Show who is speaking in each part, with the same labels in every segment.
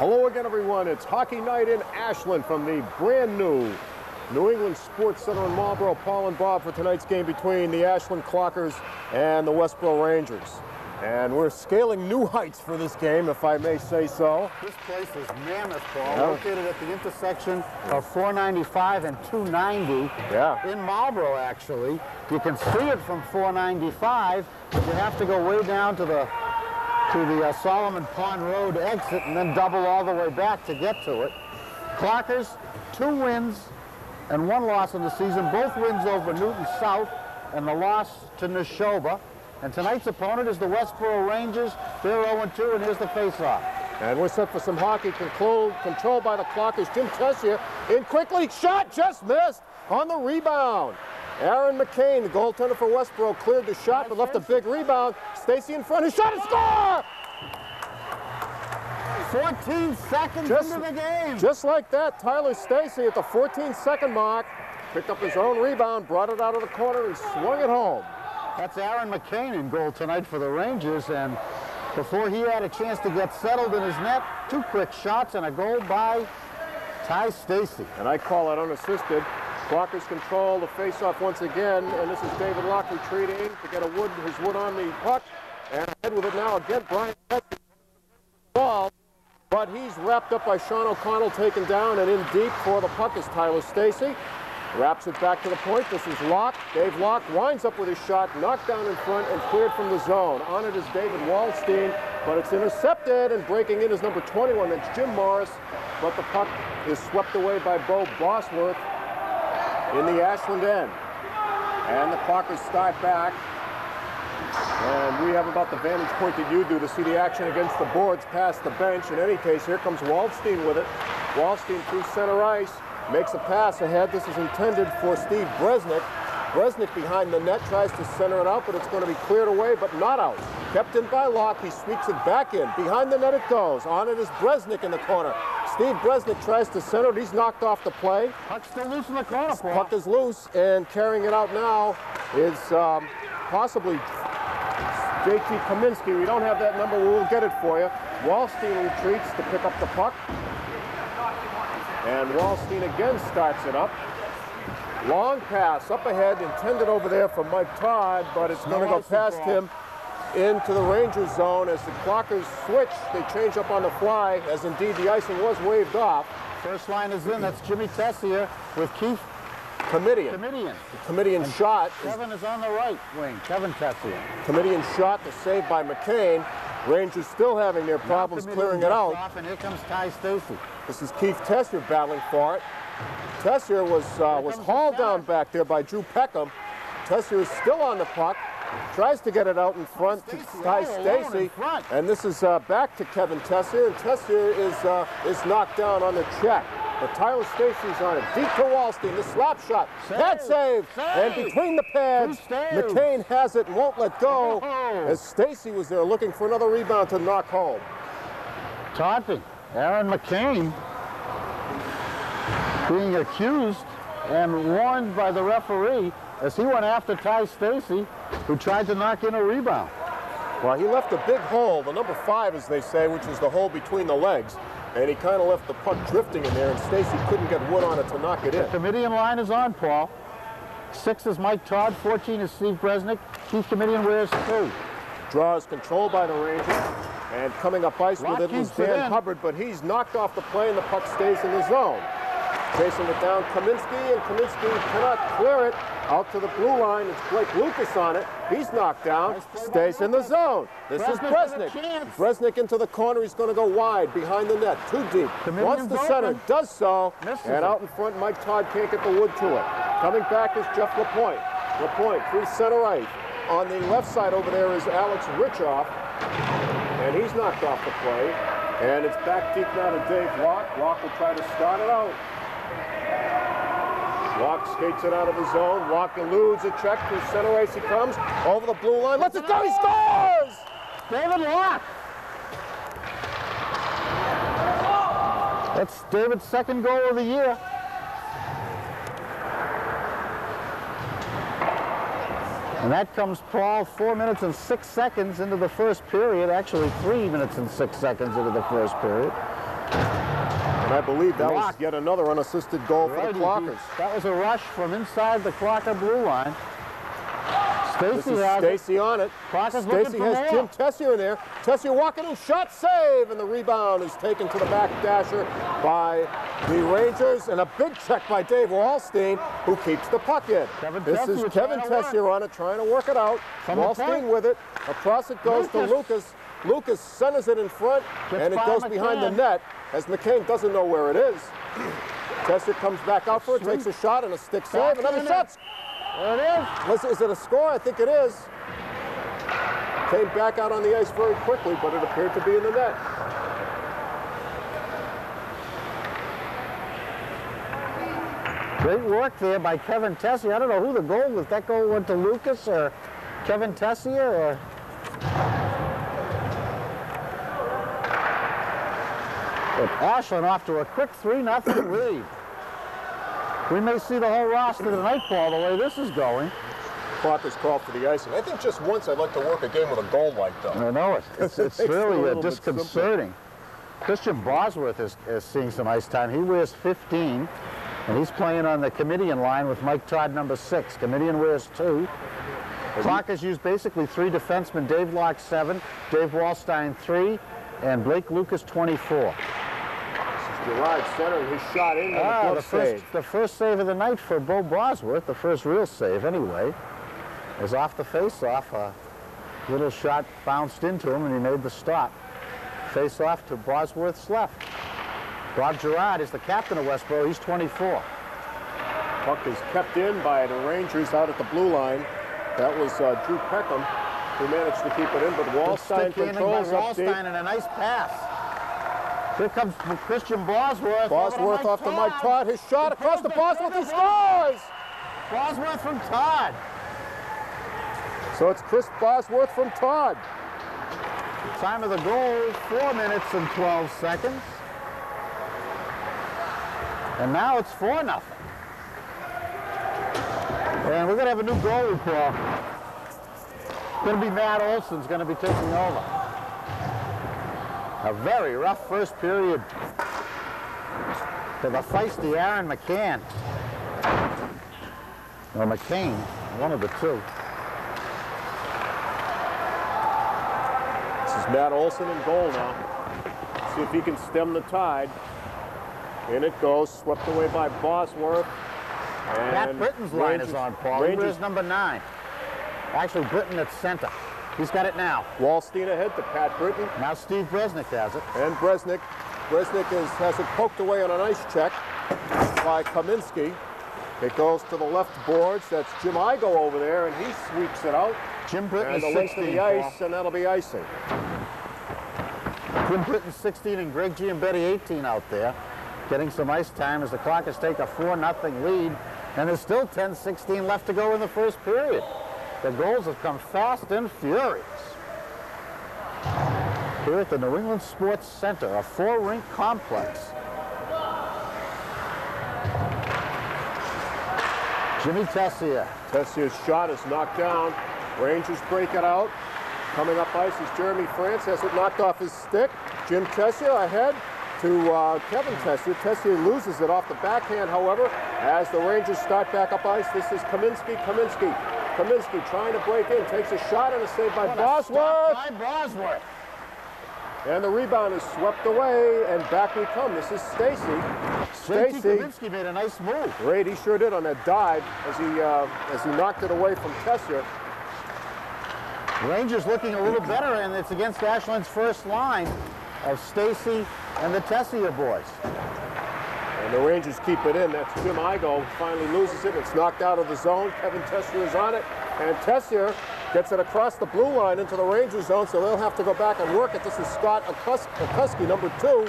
Speaker 1: Hello again, everyone. It's hockey night in Ashland from the brand new New England Sports Center in Marlboro. Paul and Bob for tonight's game between the Ashland Clockers and the Westboro Rangers. And we're scaling new heights for this game, if I may say so.
Speaker 2: This place is mammoth, Paul. Located at the intersection of 495 and 290 in Marlboro, actually. You can see it from 495, but you have to go way down to the Solomon Pond Road exit and then double all the way back to get to it. Clockers, 2 wins and 1 loss in the season. Both wins over Newton South and the loss to Neshoba. And tonight's opponent is the Westboro Rangers. They're 0-2, and here's the face-off.
Speaker 1: And we're set for some hockey controlled by the Clockers. Jim Tessier in quickly. Shot just missed on the rebound. Aaron McCain, the goaltender for Westboro, cleared the shot but left a big rebound. Stacy in front. His shot and score!
Speaker 2: 14 seconds into the game.
Speaker 1: Just like that, Tyler Stacy at the 14-second mark picked up his own rebound, brought it out of the corner, and swung it home.
Speaker 2: That's Aaron McCain in goal tonight for the Rangers, and before he had a chance to get settled in his net, 2 quick shots and a goal by Ty Stacy.
Speaker 1: And I call it unassisted. Clockers control the face-off once again, and this is David Locke retreating to get his wood on the puck, and ahead with it now again, Brian ball, but he's wrapped up by Sean O'Connell, taken down, and in deep for the puck is Tyler Stacy. Wraps it back to the point. This is Locke. Dave Locke winds up with his shot, knocked down in front and cleared from the zone. On it is David Waldstein, but it's intercepted, and breaking in is number 21. That's Jim Morris, but the puck is swept away by Bo Bosworth in the Ashland end. And the Clockers start back. And we have about the vantage point that you do to see the action against the boards past the bench. In any case, here comes Waldstein with it. Waldstein through center ice. Makes a pass ahead. This is intended for Steve Bresnik. Bresnik behind the net tries to center it out, but it's going to be cleared away, but not out. Kept in by Locke. He sweeps it back in. Behind the net it goes. On it is Bresnik in the corner. Steve Bresnik tries to center it. He's knocked off the play.
Speaker 2: Puck's still loose in the corner, Paul.
Speaker 1: Puck is loose, and carrying it out now is possibly JT Kaminsky. We don't have that number. We'll get it for you. Waldstein retreats to pick up the puck. And Waldstein again starts it up. Long pass up ahead, intended over there for Mike Todd, but it's going to go past him into the Rangers zone as the Clockers switch. They change up on the fly, as indeed the icing was waved off.
Speaker 2: First line is in. That's Jimmy Tessier with Keith
Speaker 1: Comedian. Comedian shot.
Speaker 2: Kevin is on the right wing. Kevin Tessier.
Speaker 1: Comedian shot, the save by McCain. Rangers still having their problems clearing it out.
Speaker 2: And here comes Ty Stacy.
Speaker 1: This is Keith Tessier battling for it. Tessier was hauled down back there by Drew Peckham. Tessier is still on the puck. Tries to get it out in front to Ty Stacy. And this is back to Kevin Tessier. And Tessier is knocked down on the check. But Tyler Stacy's on it. Deep to Waldstein. The slap shot. Pad save. And between the pads, McCain has it and won't let go. As Stacy was there looking for another rebound to knock home.
Speaker 2: Taunting. Aaron McCain being accused and warned by the referee as he went after Ty Stacy, who tried to knock in a rebound.
Speaker 1: Well, he left a big hole, the number 5, as they say, which is the hole between the legs. And he kind of left the puck drifting in there, and Stacy couldn't get wood on it to knock it in.
Speaker 2: The Comedian line is on, Paul. 6 is Mike Todd, 14 is Steve Bresnik. Keith Comedian wears 2.
Speaker 1: Draw is controlled by the Rangers, and coming up ice with it was Dan Hubbard, but he's knocked off the play, and the puck stays in the zone. Chasing it down, Kaminsky, and Kaminsky cannot clear it out to the blue line. It's Blake Lucas on it. He's knocked down, stays in the zone. This is Bresnik. Bresnik into the corner. He's going to go wide behind the net, too deep. Wants to center, does so, and out in front, Mike Todd can't get the wood to it. Coming back is Jeff Lapointe. Lapointe through center right. On the left side over there is Alex Richoff, and he's knocked off the play. And it's back deep now to Dave Locke. Locke will try to start it out. Locke skates it out of the zone. Locke eludes a check through center ice. He comes over the blue line. Lets it go. He scores!
Speaker 2: David Locke. That's David's 2nd goal of the year. And that comes, Paul, 4 minutes and 6 seconds into the first period. Actually, 3 minutes and 6 seconds into the first period.
Speaker 1: And I believe that was yet another unassisted goal for the Clockers.
Speaker 2: That was a rush from inside the Clocker blue line.
Speaker 1: Stacy on it. Stacy has Jim Tessier in there. Tessier walking in, shot, save, and the rebound is taken to the back dasher by the Rangers, and a big check by Dave Wallstein, who keeps the puck in. This is Kevin Tessier on it, trying to work it out. Wallstein with it. Across it goes to Lucas. Lucas centers it in front, and it goes behind the net, as McCain doesn't know where it is. Tessier comes back out for it, takes a shot, and a stick save. Another shot.
Speaker 2: There it is.
Speaker 1: Is it a score? I think it is. Came back out on the ice very quickly, but it appeared to be in the net.
Speaker 2: Great work there by Kevin Tessier. I don't know who the goal was. That goal went to Lucas or Kevin Tessier or... But Ashland off to a quick 3-0 lead. We may see the whole roster tonight, Paul, the way this is going.
Speaker 1: Clock is called for the icing. I think just once I'd like to work a game with a goal like that.
Speaker 2: I know it. It's really disconcerting. Christian Bosworth is seeing some ice time. He wears 15, and he's playing on the Comedian line with Mike Todd, number 6. Comedian wears 2. Clock has used basically 3 defensemen. Dave Locke, 7, Dave Wallstein, 3, and Blake Lucas, 24.
Speaker 1: Gerard centering his shot in on
Speaker 2: the first save of the night for Bo Bosworth, the first real save anyway, is off the face-off. A little shot bounced into him, and he made the stop. Face-off to Bosworth's left. Bob Gerard is the captain of Westboro. He's 24.
Speaker 1: Puck is kept in by the Rangers out at the blue line. That was Drew Peckham who managed to keep it in, but Wallstein controls up deep.
Speaker 2: Wallstein and a nice pass. Here comes Christian Bosworth.
Speaker 1: Bosworth off to Mike Todd. His shot across the Bosworth. He scores!
Speaker 2: Bosworth from Todd.
Speaker 1: So it's Chris Bosworth from Todd.
Speaker 2: Time of the goal, 4 minutes and 12 seconds. And now it's 4-0. And we're going to have a new goalie, Paul. It's going to be Matt Olson's going to be taking over. A very rough first period to the feisty Aaron McCann. Or McCain, one of the two.
Speaker 1: This is Matt Olson in goal now. See if he can stem the tide. In it goes, swept away by Bosworth. And
Speaker 2: Pat Britton's line is on, Paul. Rangers number 9. Actually, Britton at center. He's got it now.
Speaker 1: Wallstein ahead to Pat Britton.
Speaker 2: Now Steve Bresnik has it.
Speaker 1: And Bresnik has it poked away on a nice check by Kaminsky. It goes to the left boards. That's Jim Igo over there, and he sweeps it out.
Speaker 2: Jim Britton
Speaker 1: and
Speaker 2: is
Speaker 1: the length
Speaker 2: 16,
Speaker 1: of the ice,
Speaker 2: Paul.
Speaker 1: and that'll be icing.
Speaker 2: Jim Britton 16 and Greg Giambetti 18 out there, getting some ice time as the Clockers take a 4-0 lead, and there's still 10-16 left to go in the first period. The goals have come fast and furious. Here at the New England Sports Center, a 4-rink complex. Jimmy Tessier.
Speaker 1: Tessier's shot is knocked down. Rangers break it out. Coming up ice is Jeremy France, has it knocked off his stick. Jim Tessier ahead to Kevin Tessier. Tessier loses it off the backhand, however, as the Rangers start back up ice. This is Kaminsky. Kaminsky trying to break in, takes a shot and a save by Bosworth. And the rebound is swept away, and back we come. This is Stacy.
Speaker 2: Kaminsky made a nice move.
Speaker 1: Great, he sure did on that dive as he knocked it away from Tessier.
Speaker 2: Rangers looking a little better, and it's against Ashland's first line of Stacy and the Tessier boys.
Speaker 1: And the Rangers keep it in. That's Jim Igo finally loses it. It's knocked out of the zone. Kevin Tessier is on it. And Tessier gets it across the blue line into the Rangers zone, so they'll have to go back and work it. This is Scott Okuski, number 2,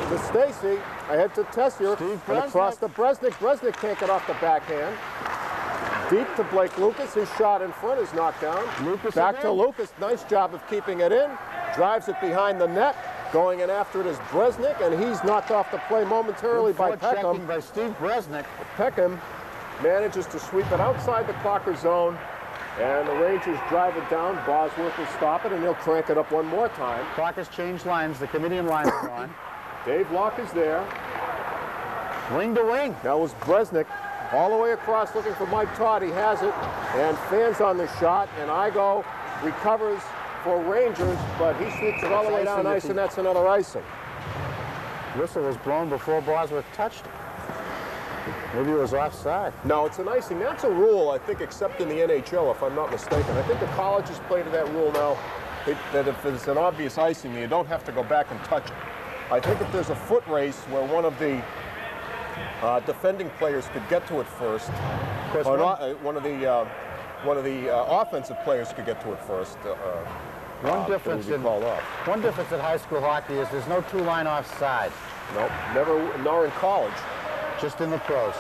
Speaker 1: to Stacy. Ahead to Tessier. And across to Bresnik. Bresnik can't get off the backhand. Deep to Blake Lucas. His shot in front is knocked down. Back to Lucas. Nice job of keeping it in. Drives it behind the net. Going in after it is Bresnik, and he's knocked off the play momentarily by Peckham.
Speaker 2: By Steve Bresnik.
Speaker 1: Peckham manages to sweep it outside the Clocker zone, and the Rangers drive it down. Bosworth will stop it, and he'll crank it up one more time.
Speaker 2: Clockers change lines. The Comedian line is on.
Speaker 1: Dave Locke is there.
Speaker 2: Wing to wing.
Speaker 1: That was Bresnik all the way across looking for Mike Todd. He has it, and fans on the shot, and Igo recovers for Rangers, but he sweeps it all the way down ice, and that's another icing.
Speaker 2: Whistle was blown before Bosworth touched it. Maybe it was offside.
Speaker 1: No, it's an icing. That's a rule, I think, except in the NHL, if I'm not mistaken. I think the colleges play to that rule now, that if it's an obvious icing, you don't have to go back and touch it. I think if there's a foot race where one of the defending players could get to it first, or not, one of the offensive players could get to it first.
Speaker 2: One difference in high school hockey is there's no two-line offside.
Speaker 1: Nope, never, nor in college.
Speaker 2: Just in the pros.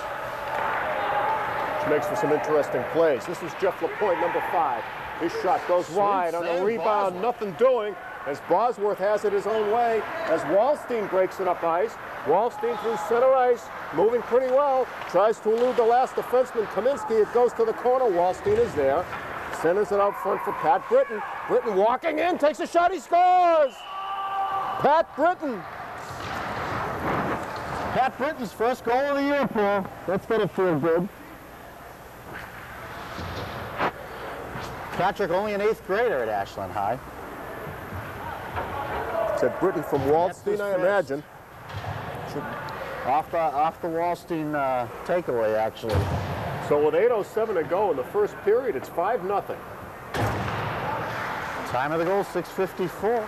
Speaker 1: Which makes for some interesting plays. This is Jeff Lapointe, number 5. His shot goes wide on the rebound, nothing doing, as Bosworth has it his own way, as Wallstein breaks it up ice. Wallstein through center ice, moving pretty well, tries to elude the last defenseman, Kaminsky. It goes to the corner. Wallstein is there, centers it out front for Pat Britton. Britton walking in, takes a shot, he scores! Pat Britton.
Speaker 2: Pat Britton's first goal of the year, Paul. That's gonna feel good. Patrick, only an 8th grader at Ashland High.
Speaker 1: Said Britton from Wallstein, I imagine.
Speaker 2: Off the Wallstein takeaway, actually.
Speaker 1: So with 8:07 to go in the first period, it's 5-0.
Speaker 2: Time of the goal, 6:54.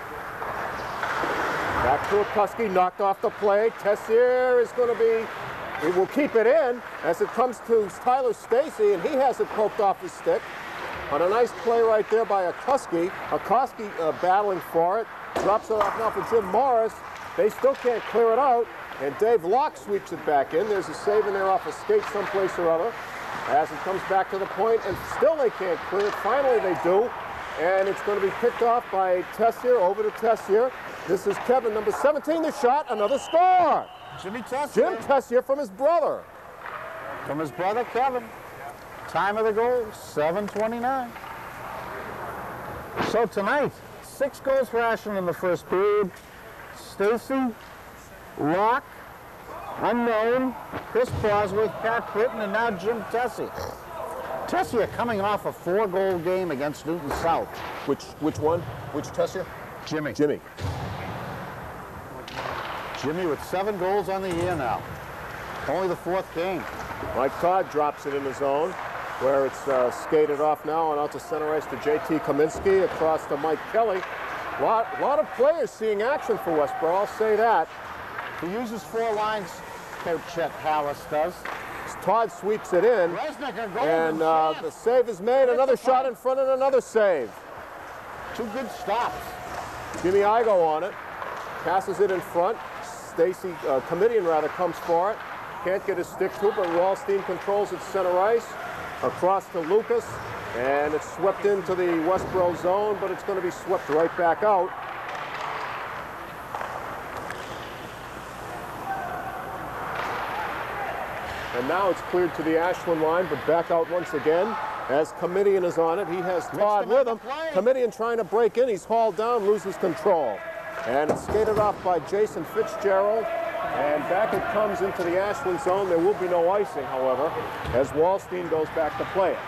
Speaker 1: Back to Akuski, knocked off the play. Tessier is going to be, he will keep it in as it comes to Tyler Stacey, and he has it poked off his stick. On a nice play right there by Akuski. Akuski battling for it. Drops it off now for Jim Morris. They still can't clear it out, and Dave Locke sweeps it back in. There's a save in there off a skate someplace or other. As it comes back to the point, and still they can't clear it. Finally they do, and it's going to be picked off by Tessier, over to Tessier. This is Kevin, number 17, the shot, another score.
Speaker 2: Jimmy Tessier.
Speaker 1: Jim Tessier from his brother.
Speaker 2: From his brother, Kevin. Time of the goal, 7:29. So tonight, 6 goals for Ashland in the first period. Stacey, Locke, unknown, Chris Bosworth, Pat Britton, and now Jim Tessier. Tessier coming off a 4-goal game against Newton South.
Speaker 1: Which one? Which Tessier?
Speaker 2: Jimmy.
Speaker 1: Jimmy.
Speaker 2: Jimmy with 7 goals on the year now. Only the 4th game.
Speaker 1: Mike Todd drops it in the zone, where it's skated off now and out to center ice to JT Kaminsky, across to Mike Kelly. Lot of players seeing action for Westboro, I'll say that.
Speaker 2: He uses 4 lines, Coach Chet Hallis does.
Speaker 1: Todd sweeps it in, and the save is made. Another shot in front and another save.
Speaker 2: 2 good stops.
Speaker 1: Jimmy Igo on it, passes it in front. Stacey, Comedian rather, comes for it. Can't get his stick to it, but Wallstein controls it center ice. Across to Lucas, and it's swept into the Westboro zone, but it's going to be swept right back out. And now it's cleared to the Ashland line, but back out once again as Comedian is on it. He has Todd with him. Comedian trying to break in. He's hauled down, loses control. And it's skated off by Jason Fitzgerald. And back it comes into the Ashland zone. There will be no icing, however, as Wallstein goes back to play it.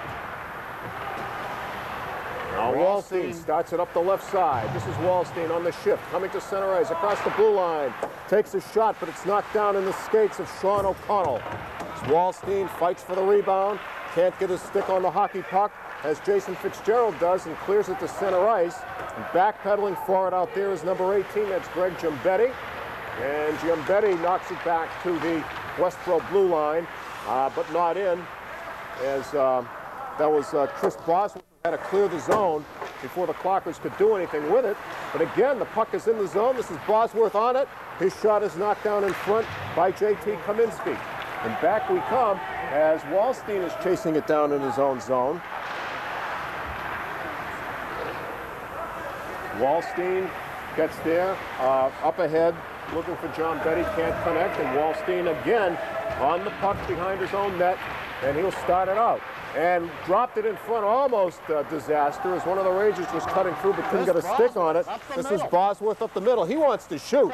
Speaker 1: Now Wallstein starts it up the left side. This is Wallstein on the shift, coming to center ice, across the blue line. Takes a shot, but it's knocked down in the skates of Sean O'Connell. Wallstein fights for the rebound. Can't get his stick on the hockey puck, as Jason Fitzgerald does, and clears it to center ice. And backpedaling for it out there is number 18. That's Greg Giambetti. And Giambetti knocks it back to the Westboro blue line, but not in, as that was Chris Bosworth who had to clear the zone before the Clockers could do anything with it. But again, the puck is in the zone. This is Bosworth on it. His shot is knocked down in front by JT Kaminsky. And back we come as Wallstein is chasing it down in his own zone. Wallstein gets there, up ahead, looking for Giambetti, can't connect, and Wallstein again on the puck behind his own net, and he'll start it out. And dropped it in front, almost disaster, as one of the Rangers was cutting through but couldn't get a stick on it. This is Bosworth up the middle. He wants to shoot.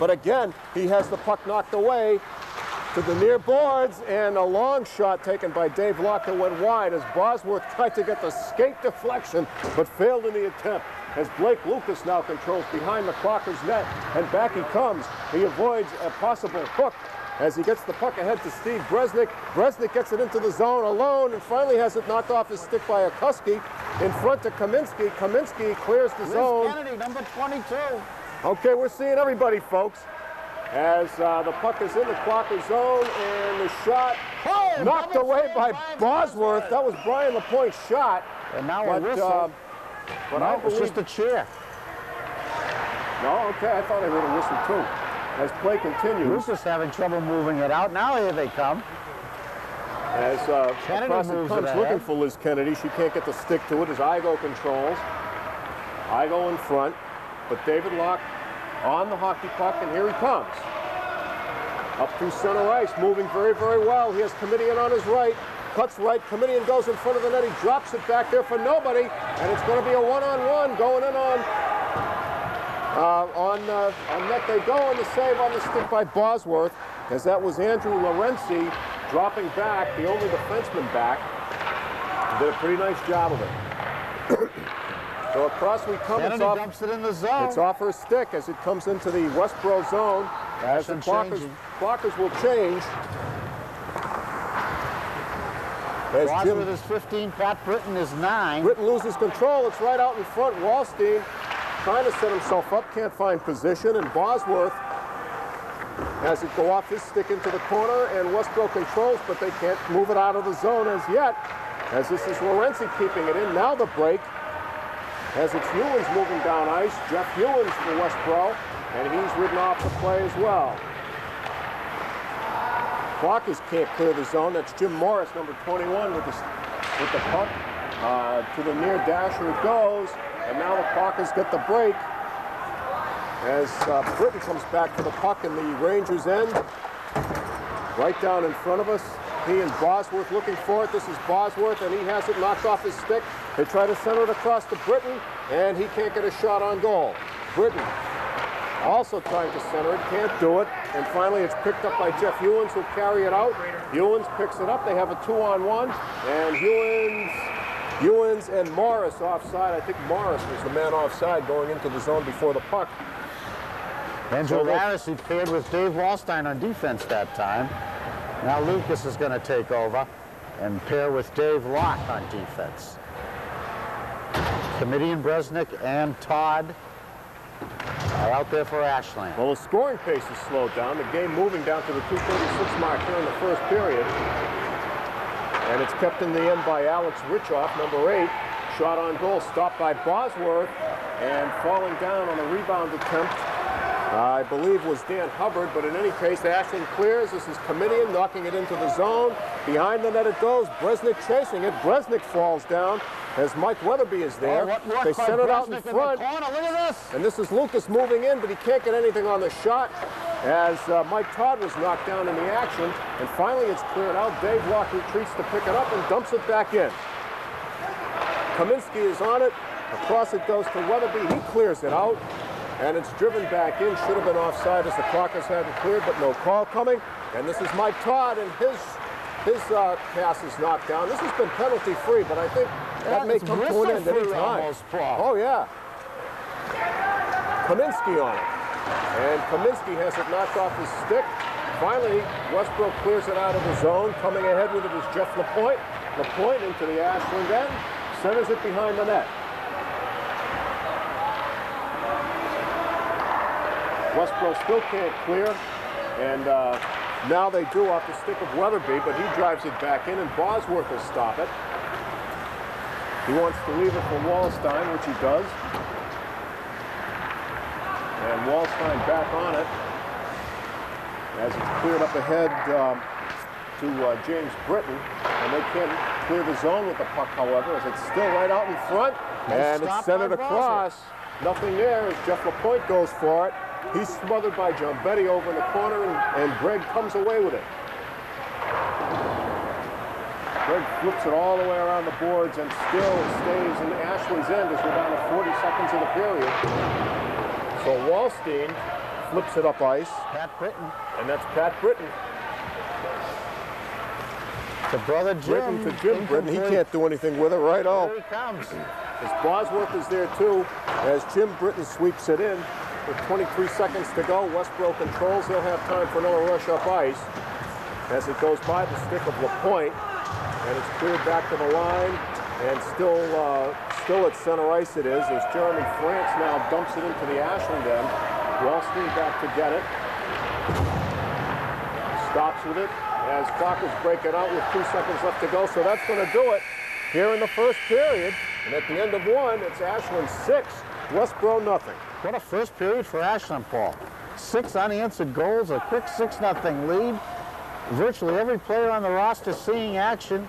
Speaker 1: but again, he has the puck knocked away to the near boards, and a long shot taken by Dave Locke that went wide as Bosworth tried to get the skate deflection, but failed in the attempt. As Blake Lucas now controls behind the Clockers net, and back he comes. He avoids a possible hook as he gets the puck ahead to Steve Bresnik. Bresnik gets it into the zone alone and finally has it knocked off his stick by Akuski in front to Kaminsky. Kaminsky clears the zone.
Speaker 2: Kennedy, number 22.
Speaker 1: Okay, we're seeing everybody, folks. As the puck is in the Clocker zone, and the shot knocked away by Bosworth. That was Brian LaPointe's shot.
Speaker 2: And now a whistle.
Speaker 1: But
Speaker 2: no,
Speaker 1: I
Speaker 2: it was just a chair.
Speaker 1: No, okay, I thought I heard a whistle too. As play continues.
Speaker 2: Lucas having trouble moving it out. Now here they come.
Speaker 1: As
Speaker 2: Kennedy
Speaker 1: across it
Speaker 2: moves
Speaker 1: comes
Speaker 2: it
Speaker 1: looking
Speaker 2: ahead.
Speaker 1: for Liz Kennedy. She can't get the stick to it as Igo controls. Igo in front, but David Locke on the hockey puck, and here he comes. Up through center ice, moving very, very well. He has Comedian on his right, cuts right. Comedian goes in front of the net. He drops it back there for nobody, and it's going to be a one-on-one going in on net. They go on the save on the stick by Bosworth, as that was Andrew Lorenzi dropping back, the only defenseman back. Did a pretty nice job of it. So across we come.
Speaker 2: Kennedy dumps it in the zone.
Speaker 1: It's off her stick as it comes into the Westboro zone. As the Clockers will change. As
Speaker 2: Bosworth is 15, Pat Britton is 9.
Speaker 1: Britton loses control. It's right out in front. Wallstein trying to set himself up, can't find position, and Bosworth has it go off his stick into the corner, and Westboro controls, but they can't move it out of the zone as yet, as this is Lorenzi keeping it in. Now the break, as it's Ewens moving down ice. Jeff Ewens for Westboro, and he's ridden off the play as well. Clockers can't clear the zone. That's Jim Morris, number 21, with the puck. To the near dasher it goes, and now the Clockers get the break as Britton comes back for the puck in the Rangers' end. Right down in front of us. He and Bosworth looking for it. This is Bosworth, and he has it knocked off his stick. They try to center it across to Britton, and he can't get a shot on goal. Britton also trying to center it, can't do it. And finally, it's picked up by Jeff Ewens, who'll carry it out. Ewens picks it up. They have a 2-on-1, and Ewens and Morris offside. I think Morris was the man offside going into the zone before the puck.
Speaker 2: Andrew Larris, who paired with Dave Wallstein on defense that time. Now Lucas is going to take over and pair with Dave Locke on defense. Comedian, Bresnik, and Todd are out there for Ashland.
Speaker 1: Well, the scoring pace is slowed down. The game moving down to the 2:36 mark here in the first period. And it's kept in the end by Alex Richoff, number 8. Shot on goal, stopped by Bosworth, and falling down on a rebound attempt, I believe was Dan Hubbard, but in any case, Ashland clears. This is Comedian knocking it into the zone. Behind the net it goes. Bresnik chasing it. Bresnik falls down as Mike Weatherby is there. They send it out in front.
Speaker 2: Look at this.
Speaker 1: And this is Lucas moving in, but he can't get anything on the shot as Mike Todd was knocked down in the action. And finally it's cleared out. Dave Locke retreats to pick it up and dumps it back in. Kaminsky is on it. Across it goes to Weatherby. He clears it out. And it's driven back in. Should have been offside as the Clockers had it cleared, but no call coming. And this is Mike Todd, and his pass is knocked down. This has been penalty-free, but I think that may come to an end any time. Oh, yeah. Kaminsky on it. And Kaminsky has it knocked off his stick. Finally, Westboro clears it out of the zone. Coming ahead with it is Jeff LaPointe. LaPointe into the Ashland end. Centers it behind the net. Westboro still can't clear, and now they do off the stick of Weatherby, but he drives it back in, and Bosworth will stop it. He wants to leave it for Wallstein, which he does. And Wallstein back on it as it's cleared up ahead to James Britton, and they can't clear the zone with the puck, however, as it's still right out in front, and it's centered across. Nothing there as Jeff LaPointe goes for it. He's smothered by John Betty over in the corner, and Greg comes away with it. Greg flips it all the way around the boards and still stays in Ashland's end as we're down to 40 seconds of the period. So Wallstein flips it up ice.
Speaker 2: Pat Britton.
Speaker 1: And that's Pat Britton.
Speaker 2: To brother Jim.
Speaker 1: Britton to Jim Britton. He can't do anything with it, right? Oh.
Speaker 2: Here he comes.
Speaker 1: As Bosworth is there too, as Jim Britton sweeps it in with 23 seconds to go. Westboro controls. They'll have time for another rush up ice as it goes by the stick of LaPointe, and it's cleared back to the line, and still at center ice it is, as Jeremy France now dumps it into the Ashland end. Wallstein back to get it. Stops with it as Clockers break it out with 2 seconds left to go, so that's going to do it here in the first period. And at the end of one, it's Ashland 6, Westboro nothing.
Speaker 2: What a first period for Ashland, Paul. 6 unanswered goals, a quick 6-0 lead. Virtually every player on the roster seeing action,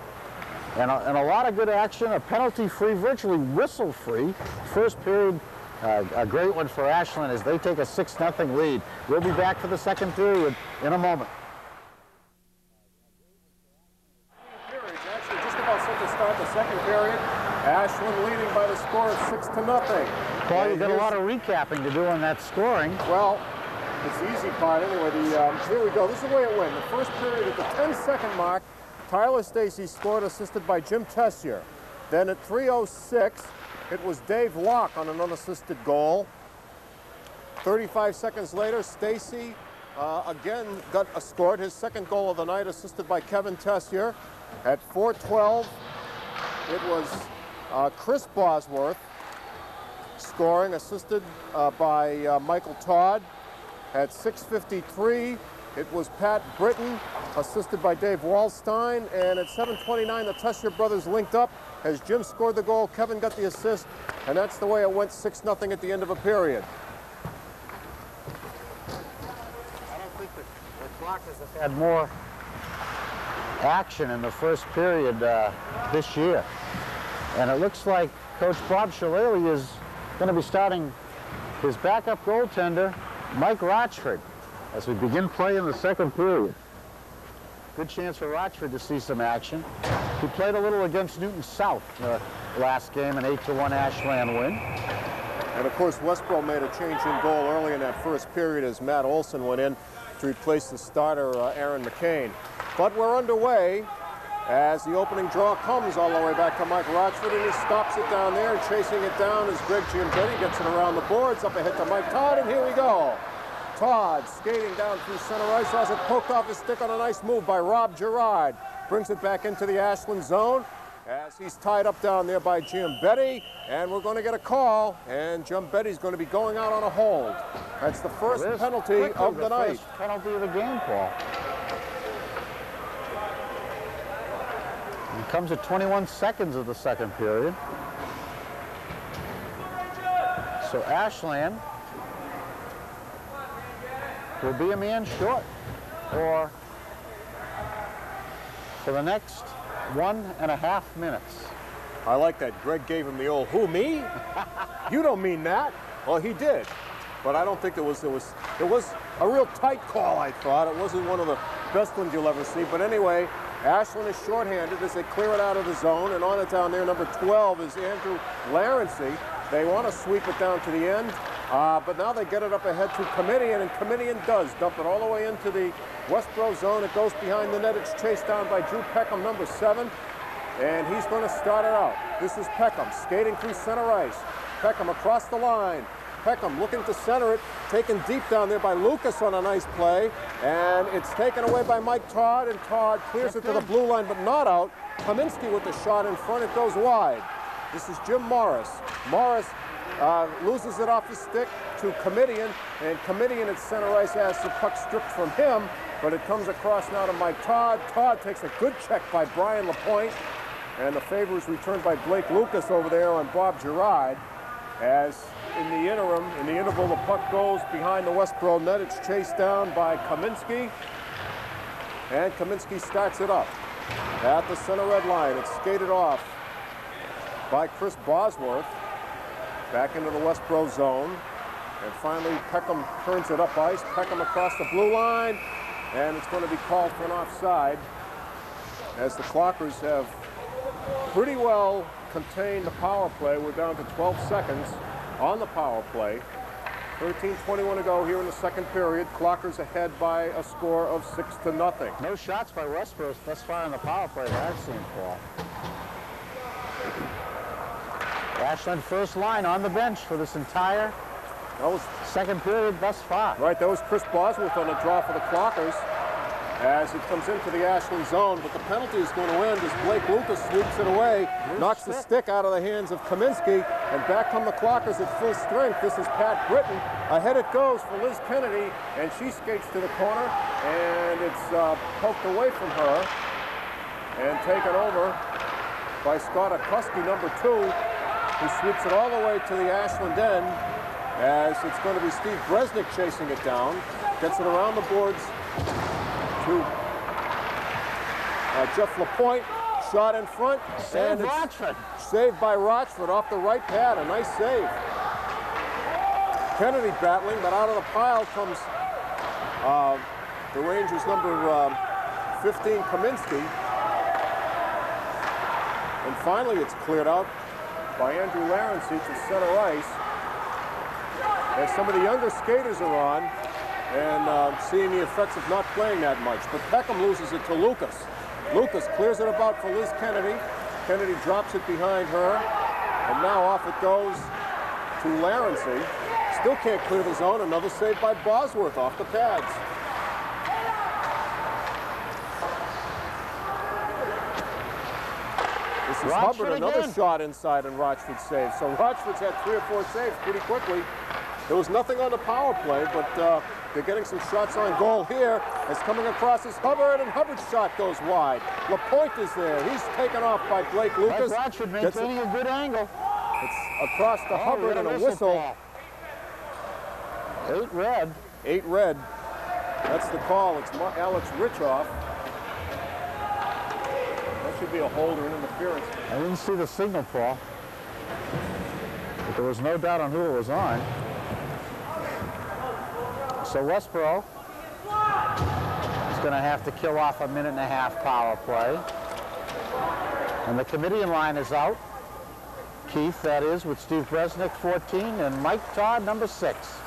Speaker 2: and a lot of good action, a penalty-free, virtually whistle-free first period. A great one for Ashland as they take a 6-0 lead. We'll be back for the second period in a moment.
Speaker 1: Actually just about set to start the second period. Ashland leading by the score of 6-0.
Speaker 2: Paul, you've got a lot of recapping to do on that scoring.
Speaker 1: Well, it's the easy part anyway. Here we go. This is the way it went. The first period at the 10-second mark, Tyler Stacy scored, assisted by Jim Tessier. Then at 3:06, it was Dave Locke on an unassisted goal. 35 seconds later, Stacy again scored his second goal of the night, assisted by Kevin Tessier. At 4:12, it was Chris Bosworth scoring, assisted by Michael Todd. At 6:53, it was Pat Britton, assisted by Dave Wallstein. And at 7:29, the Tessier brothers linked up. As Jim scored the goal, Kevin got the assist. And that's the way it went, 6-0 at the end of a period.
Speaker 2: I don't think the Clockers have had more action in the first period this year. And it looks like Coach Bob Shillelagh is going to be starting his backup goaltender, Mike Rochford, as we begin play in the second period. Good chance for Rochford to see some action. He played a little against Newton South last game, an 8-1 Ashland win.
Speaker 1: And of course, Westboro made a change in goal early in that first period as Matt Olson went in to replace the starter, Aaron McCain. But we're underway as the opening draw comes all the way back to Mike Rochford, and he stops it down there, and chasing it down is Greg Giambetti, gets it around the boards, up ahead to Mike Todd, and here we go. Todd skating down through center ice, has it poked off his stick on a nice move by Rob Gerard. Brings it back into the Ashland zone as he's tied up down there by Giambetti, and we're going to get a call, and Giambetti's going to be going out on a hold. That's the first penalty of the night.
Speaker 2: First penalty of the game, Paul. It comes at 21 seconds of the second period. So Ashland will be a man short for the next 1.5 minutes.
Speaker 1: I like that. Greg gave him the old, who, me? You don't mean that. Well, he did. But I don't think it was a real tight call, I thought. It wasn't one of the best ones you'll ever see. But anyway, Ashland is shorthanded as they clear it out of the zone, and on it down there, number 12 is Andrew Larency. They want to sweep it down to the end, but now they get it up ahead to Comedian, and Comedian does dump it all the way into the Westboro zone. It goes behind the net. It's chased down by Drew Peckham, number 7, and he's going to start it out. This is Peckham skating through center ice. Peckham across the line. Peckham looking to center it, taken deep down there by Lucas on a nice play, and it's taken away by Mike Todd, and Todd clears it to the blue line, but not out. Kaminsky with the shot in front, it goes wide. This is Jim Morris. Morris loses it off his stick to Comedian, and Comedian at center ice has the puck stripped from him, but it comes across now to Mike Todd. Todd takes a good check by Brian LaPointe, and the favor is returned by Blake Lucas over there on Bob Gerard. As in the interval, the puck goes behind the Westboro net. It's chased down by Kaminsky, and Kaminsky starts it up at the center red line. It's skated off by Chris Bosworth back into the Westboro zone, and finally Peckham turns it up ice. Peckham across the blue line, and it's going to be called for an offside as the Clockers have pretty well contained the power play. We're down to 12 seconds on the power play. 13:21 to go here in the second period. Clockers ahead by a score of 6-0.
Speaker 2: No shots by Westboro thus far in the power play that I've seen, Paul. Ashland first line on the bench for this entire second period thus far.
Speaker 1: Right, that was Chris Bosworth on the draw for the Clockers as it comes into the Ashland zone, but the penalty is going to end as Blake Lucas sweeps it away, knocks the stick out of the hands of Kaminsky, and back come the Clockers at full strength. This is Pat Britton. Ahead it goes for Liz Kennedy, and she skates to the corner, and it's poked away from her and taken over by Scott Akusky, number 2, who sweeps it all the way to the Ashland end, as it's going to be Steve Bresnik chasing it down, gets it around the boards to Jeff Lapointe, shot in front, and it's saved by Rochford off the right pad, a nice save. Kennedy battling, but out of the pile comes the Rangers' number 15, Kaminsky. And finally it's cleared out by Andrew Larency to center ice. As some of the younger skaters are on and seeing the effects of not playing that much. But Peckham loses it to Lucas. Lucas clears it about for Liz Kennedy. Kennedy drops it behind her. And now off it goes to Larency. Still can't clear the zone. Another save by Bosworth off the pads. This is Hubbard, another shot inside, and Rochford saves. So Rochford's had 3 or 4 saves pretty quickly. There was nothing on the power play, but they're getting some shots on goal here. As coming across is Hubbard, and Hubbard's shot goes wide. Lapointe is there. He's taken off by Blake Lucas.
Speaker 2: Rochford maintaining a good angle.
Speaker 1: It's across to Hubbard and a whistle.
Speaker 2: 8 red.
Speaker 1: 8 red. That's the call. It's Alex Richoff. That should be a hold or an interference.
Speaker 2: I didn't see the signal, Paul. But there was no doubt on who it was on. So Westboro is going to have to kill off a 1.5-minute power play. And the comedian line is out. Keith, that is, with Steve Bresnik, 14, and Mike Todd, number 6.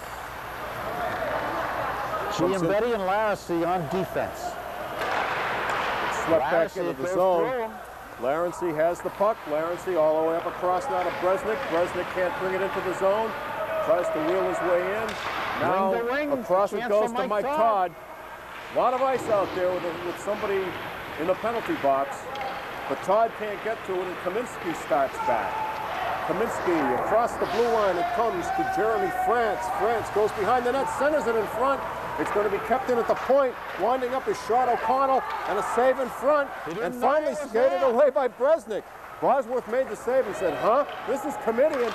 Speaker 2: Giambetti and Larency on defense.
Speaker 1: It's swept back into the zone. Larency has the puck. Larency all the way up across now to Bresnik. Bresnik can't bring it into the zone. Tries to wheel his way in. Now across it goes to Mike Todd. A lot of ice out there with somebody in the penalty box. But Todd can't get to it, and Kaminsky starts back. Kaminsky across the blue line. It comes to Jeremy France. France goes behind the net, centers it in front. It's going to be kept in at the point. Winding up is Sean O'Connell, and a save in front. And finally skated away by Bresnik. Bosworth made the save and said, huh? This is Comedian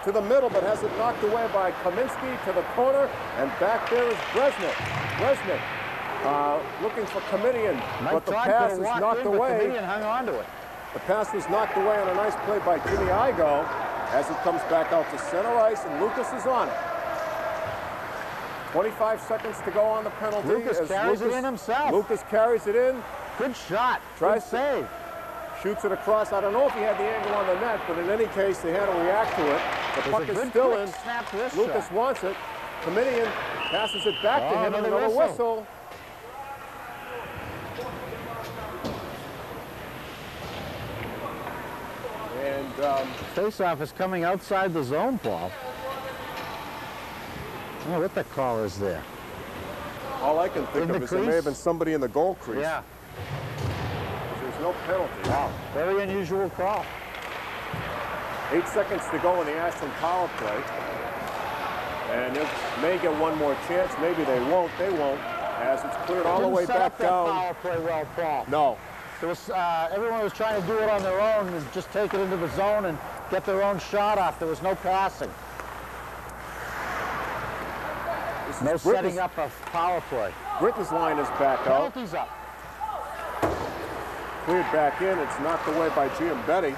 Speaker 1: to the middle, but has it knocked away by Kaminsky to the corner, and back there is Bresnik. Bresnik looking for Comedian, but the pass is knocked away.
Speaker 2: Hung on to it.
Speaker 1: The pass was knocked away on a nice play by Jimmy Igo as it comes back out to center ice, and Lucas is on it. 25 seconds to go on the penalty.
Speaker 2: Lucas carries it in himself.
Speaker 1: Lucas carries it in.
Speaker 2: Good shot.
Speaker 1: Tries
Speaker 2: to save.
Speaker 1: Shoots it across. I don't know if he had the angle on the net, but in any case, they had to react to it. The puck is still in. Lucas wants it. Comedian passes it back to him, and another whistle. And
Speaker 2: face-off is coming outside the zone, Paul. Oh, what the call is there?
Speaker 1: All I can think of is there may have been somebody in the goal crease.
Speaker 2: Yeah.
Speaker 1: There's no penalty.
Speaker 2: Wow, very unusual call.
Speaker 1: 8 seconds to go in the Ashland power play. And they may get one more chance. Maybe they won't. They won't, as it's cleared all the way back down.
Speaker 2: Power play well, Paul.
Speaker 1: No.
Speaker 2: There was, everyone was trying to do it on their own and just take it into the zone and get their own shot off. There was no passing. No setting up a power play.
Speaker 1: Britton's line is back out.
Speaker 2: Penalty's up.
Speaker 1: Cleared back in. It's knocked away by Giambetti.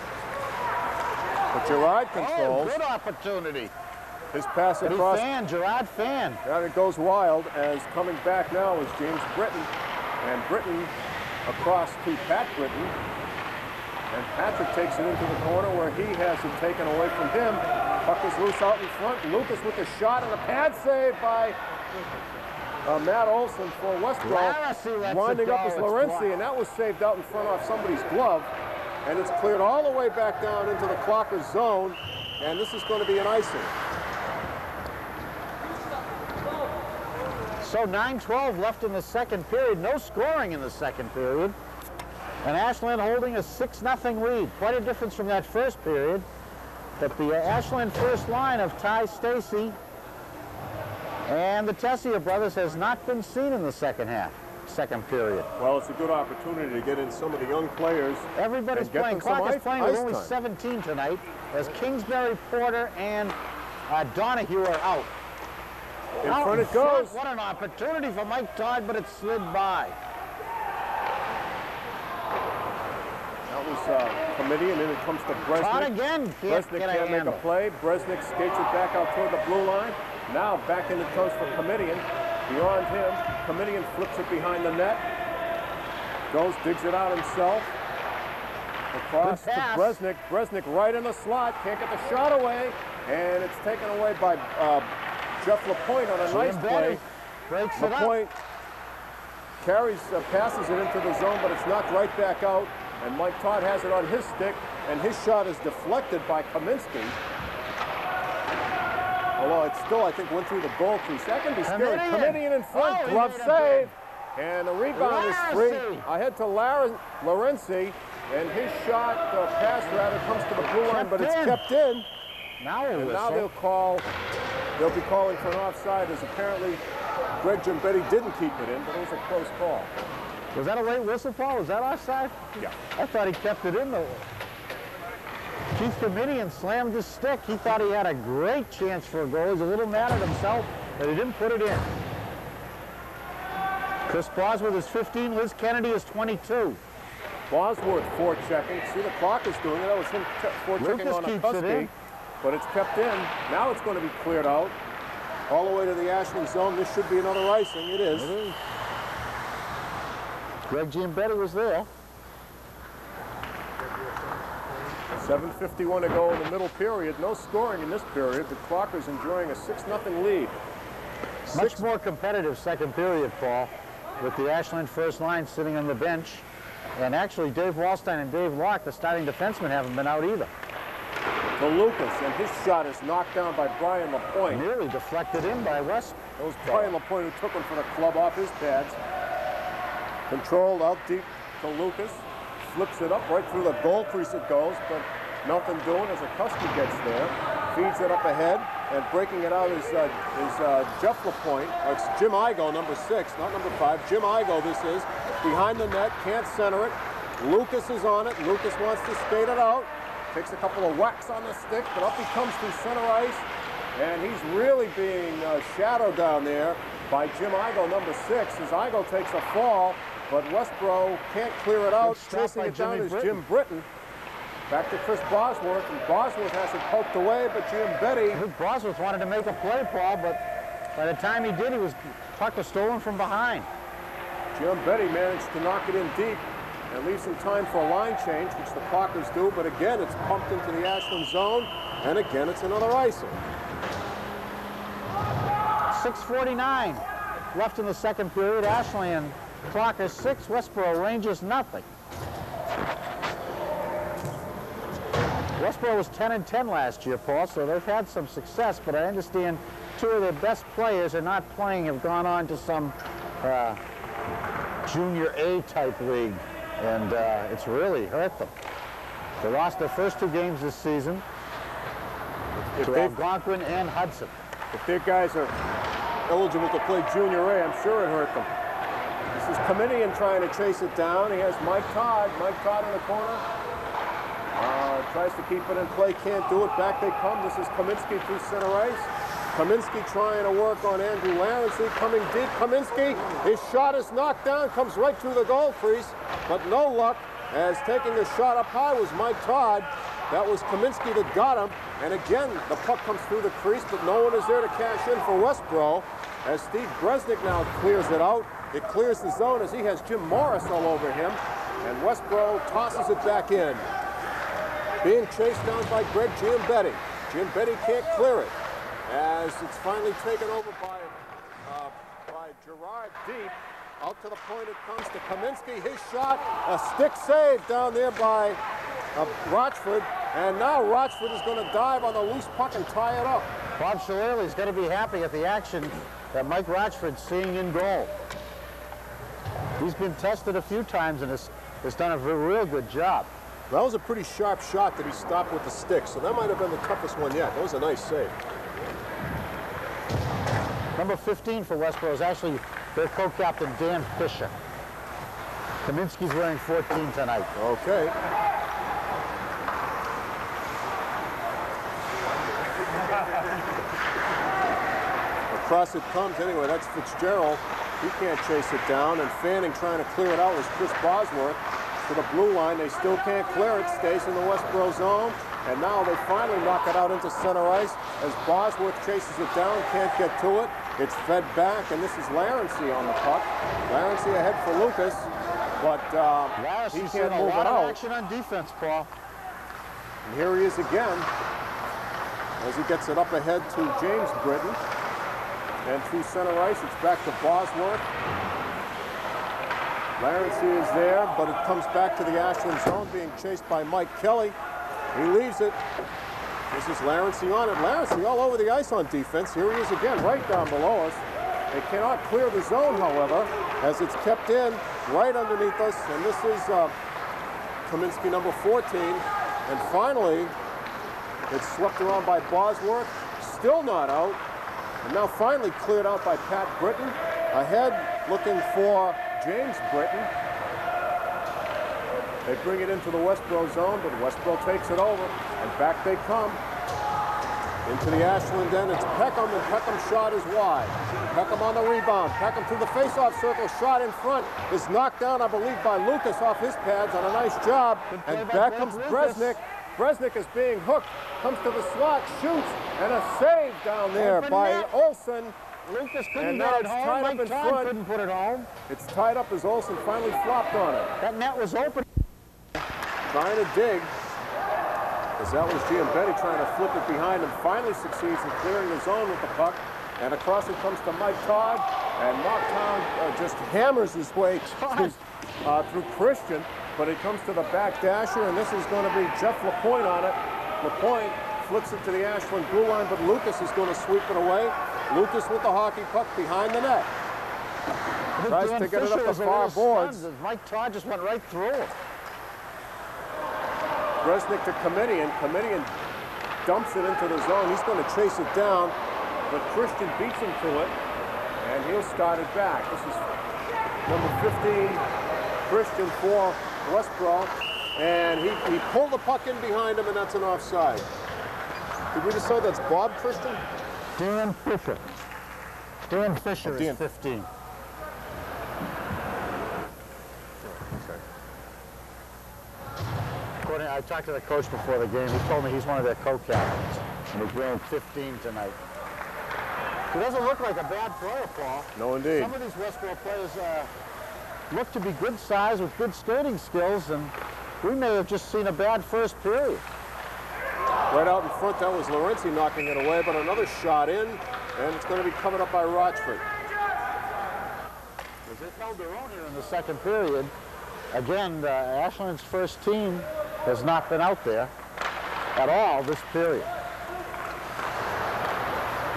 Speaker 1: But Gerard controls.
Speaker 2: Oh, good opportunity.
Speaker 1: His pass across.
Speaker 2: Gerard Fan.
Speaker 1: And it goes wild, as coming back now is James Britton. And Britton across to Pat Britton. And Patrick takes it into the corner where he has it taken away from him. Puck is loose out in front. Lucas with the shot and a pad save by Matt Olson for Westboro. Winding up is Lorenzi, and that was saved out in front off somebody's glove. And it's cleared all the way back down into the Clockers zone. And this is going to be an icing.
Speaker 2: So 9:12 left in the second period. No scoring in the second period. And Ashland holding a 6-0 lead. Quite a difference from that first period. But the Ashland first line of Ty Stacy and the Tessier brothers has not been seen in the second period.
Speaker 1: Well, it's a good opportunity to get in some of the young players.
Speaker 2: Everybody's playing. Clark is playing with only 17 tonight, as Kingsbury, Porter, and Donahue are out.
Speaker 1: In front it goes.
Speaker 2: What an opportunity for Mike Todd, but it slid by.
Speaker 1: That was Committee, and then it comes to Bresnik.
Speaker 2: Todd again
Speaker 1: Bresnik can't make a play. Bresnik skates it back out toward the blue line. Now back in it comes for Comedian. Beyond him, Comedian flips it behind the net. Goes, digs it out himself. Across to Bresnik. Bresnik right in the slot. Can't get the shot away. And it's taken away by Jeff LaPointe on a nice play. LaPointe carries, passes it into the zone, but it's knocked right back out. And Mike Todd has it on his stick, and his shot is deflected by Kaminsky. Although it still, I think, went through the goal crease. That can be scary. Comedian in front, glove save. And the rebound is free. Ahead to Lorenzi, and his shot, pass rather, comes to the blue line, but it's kept in. Now they'll be calling for an offside, as apparently Greg Gimbetti didn't keep it in, but it was a close call.
Speaker 2: Was that a late whistle, Paul? Was that offside?
Speaker 1: Yeah.
Speaker 2: I thought he kept it in, though. Keith Comedian slammed his stick. He thought he had a great chance for a goal. He's a little mad at himself, but he didn't put it in. Chris Bosworth is 15. Liz Kennedy is 22.
Speaker 1: Bosworth forechecking. See, the clock is doing it. That was him forechecking on a Husky, but it's kept in. Now it's going to be cleared out all the way to the Ashland zone. This should be another icing. It is. It is.
Speaker 2: Greg Giambetti was there.
Speaker 1: 7:51 to go in the middle period. No scoring in this period. The Clockers enjoying a 6-0 lead.
Speaker 2: Much more competitive second period, Paul, with the Ashland first line sitting on the bench. And actually, Dave Wallstein and Dave Locke, the starting defensemen, haven't been out either.
Speaker 1: To Lucas, and his shot is knocked down by Brian LaPointe.
Speaker 2: Nearly deflected in by West.
Speaker 1: It was Brian LaPointe who took one for the club off his pads. Controlled out deep to Lucas. Flips it up right through the goal crease it goes, but nothing doing as Akuski gets there. Feeds it up ahead, and breaking it out is Jeff LaPointe. It's Jim Igo, number 6, not number 5. Jim Igo, this is. Behind the net, can't center it. Lucas is on it. Lucas wants to skate it out. Takes a couple of whacks on the stick, but up he comes through center ice. And he's really being shadowed down there by Jim Igo, number 6, as Igo takes a fall. But Westboro can't clear it out. Chasing it down is Jim Britton. Back to Chris Bosworth, and Bosworth has it poked away, but Giambetti.
Speaker 2: I think Bosworth wanted to make a play, Paul, but by the time he did, puck was stolen from behind.
Speaker 1: Giambetti managed to knock it in deep and leave some time for a line change, which the Clockers do, but again, it's pumped into the Ashland zone, and again, it's another icing.
Speaker 2: 6:49 left in the second period. Ashland Clockers 6, Westboro Rangers nothing. Westboro was 10-10 last year, Paul, so they've had some success, but I understand 2 of their best players are not playing, have gone on to some junior A type league, and it's really hurt them. They lost their first 2 games this season to Algonquin and Hudson.
Speaker 1: If their guys are eligible to play junior A, I'm sure it hurt them. This is Comedian trying to chase it down. He has Mike Todd in the corner. Tries to keep it in play, can't do it. Back they come. This is Kaminsky through center ice. Kaminsky trying to work on Andrew Larency, coming deep. Kaminsky, his shot is knocked down, comes right through the goal crease, but no luck, as taking the shot up high was Mike Todd. That was Kaminsky that got him, and again, the puck comes through the crease, but no one is there to cash in for Westboro, as Steve Bresnik now clears it out. It clears the zone as he has Jim Morris all over him, and Westboro tosses it back in. Being chased down by Greg Giambetti. Jim Betty can't clear it as it's finally taken over by Gerard deep. Out to the point it comes to Kaminsky. His shot, a stick save down there by Rochford. And now Rochford is going to dive on the loose puck and tie it up.
Speaker 2: Bob Shillelagh's going to be happy at the action that Mike Rochford's seeing in goal. He's been tested a few times and has done a real good job.
Speaker 1: That was a pretty sharp shot that he stopped with the stick, so that might have been the toughest one yet. That was a nice save.
Speaker 2: Number 15 for Westboro is actually their co-captain, Dan Fisher. Kaminsky's wearing 14 tonight.
Speaker 1: Okay. Across it comes anyway. That's Fitzgerald. He can't chase it down, and Fanning trying to clear it out was Chris Bosworth. To the blue line, they still can't clear it. Stays in the Westboro zone, and now they finally knock it out into center ice as Bosworth chases it down, can't get to it. It's fed back, and this is Larency on the puck. Larency ahead for Lucas, but he can't move it out.
Speaker 2: Action on defense, Paul.
Speaker 1: And here he is again as he gets it up ahead to James Britton. And through center ice, it's back to Bosworth. Larency is there, but it comes back to the Ashland zone, being chased by Mike Kelly. He leaves it. This is Larency on it. Larency all over the ice on defense. Here he is again, right down below us. They cannot clear the zone, however, as it's kept in right underneath us. And this is Kaminsky, number 14. And finally, it's swept around by Bosworth. Still not out. And now finally cleared out by Pat Britton. Ahead, looking for James Britton. They bring it into the Westboro zone, but Westboro takes it over, and back they come. Into the Ashland end, it's Peckham, and Peckham's shot is wide. Peckham on the rebound. Peckham through the face-off circle, shot in front, is knocked down, I believe, by Lucas off his pads on a nice job. And back comes Bresnik. Bresnik is being hooked, comes to the slot, shoots, and a save down there by Olsen.
Speaker 2: Lucas couldn't get it home. Mike Todd couldn't put it home.
Speaker 1: It's tied up as Olsen finally flopped on it.
Speaker 2: That net was open.
Speaker 1: Trying to dig, as that was Giambetti trying to flip it behind him. Finally succeeds in clearing the zone with the puck. And across it comes to Mike Todd. And Marktown just hammers his way through Christian. But it comes to the back dasher, and this is going to be Jeff Lapointe on it. Lapointe flips it to the Ashland blue line, but Lucas is going to sweep it away. Lucas with the hockey puck behind the net. Tries to get it up the far boards.
Speaker 2: Mike Todd just went right through it.
Speaker 1: Bresnik to Comedian. Comedian dumps it into the zone. He's going to chase it down, but Christian beats him to it, and he'll start it back. This is number 15, Christian for Westboro, and he pulled the puck in behind him, and that's an offside. Did we decide that's Bob Christian?
Speaker 2: Dan Fisher. Dan Fisher is 15. Okay. I talked to the coach before the game. He told me he's one of their co-captains, and he's wearing 15 tonight. He doesn't look like a bad player, Paul.
Speaker 1: No, indeed.
Speaker 2: Some of these Westboro players look to be good size with good skating skills, and we may have just seen a bad first period.
Speaker 1: Right out in front, that was Larency knocking it away, but another shot in, and it's going to be covered up by Rochford.
Speaker 2: As it held their own here in the second period, again, Ashland's first team has not been out there at all this period.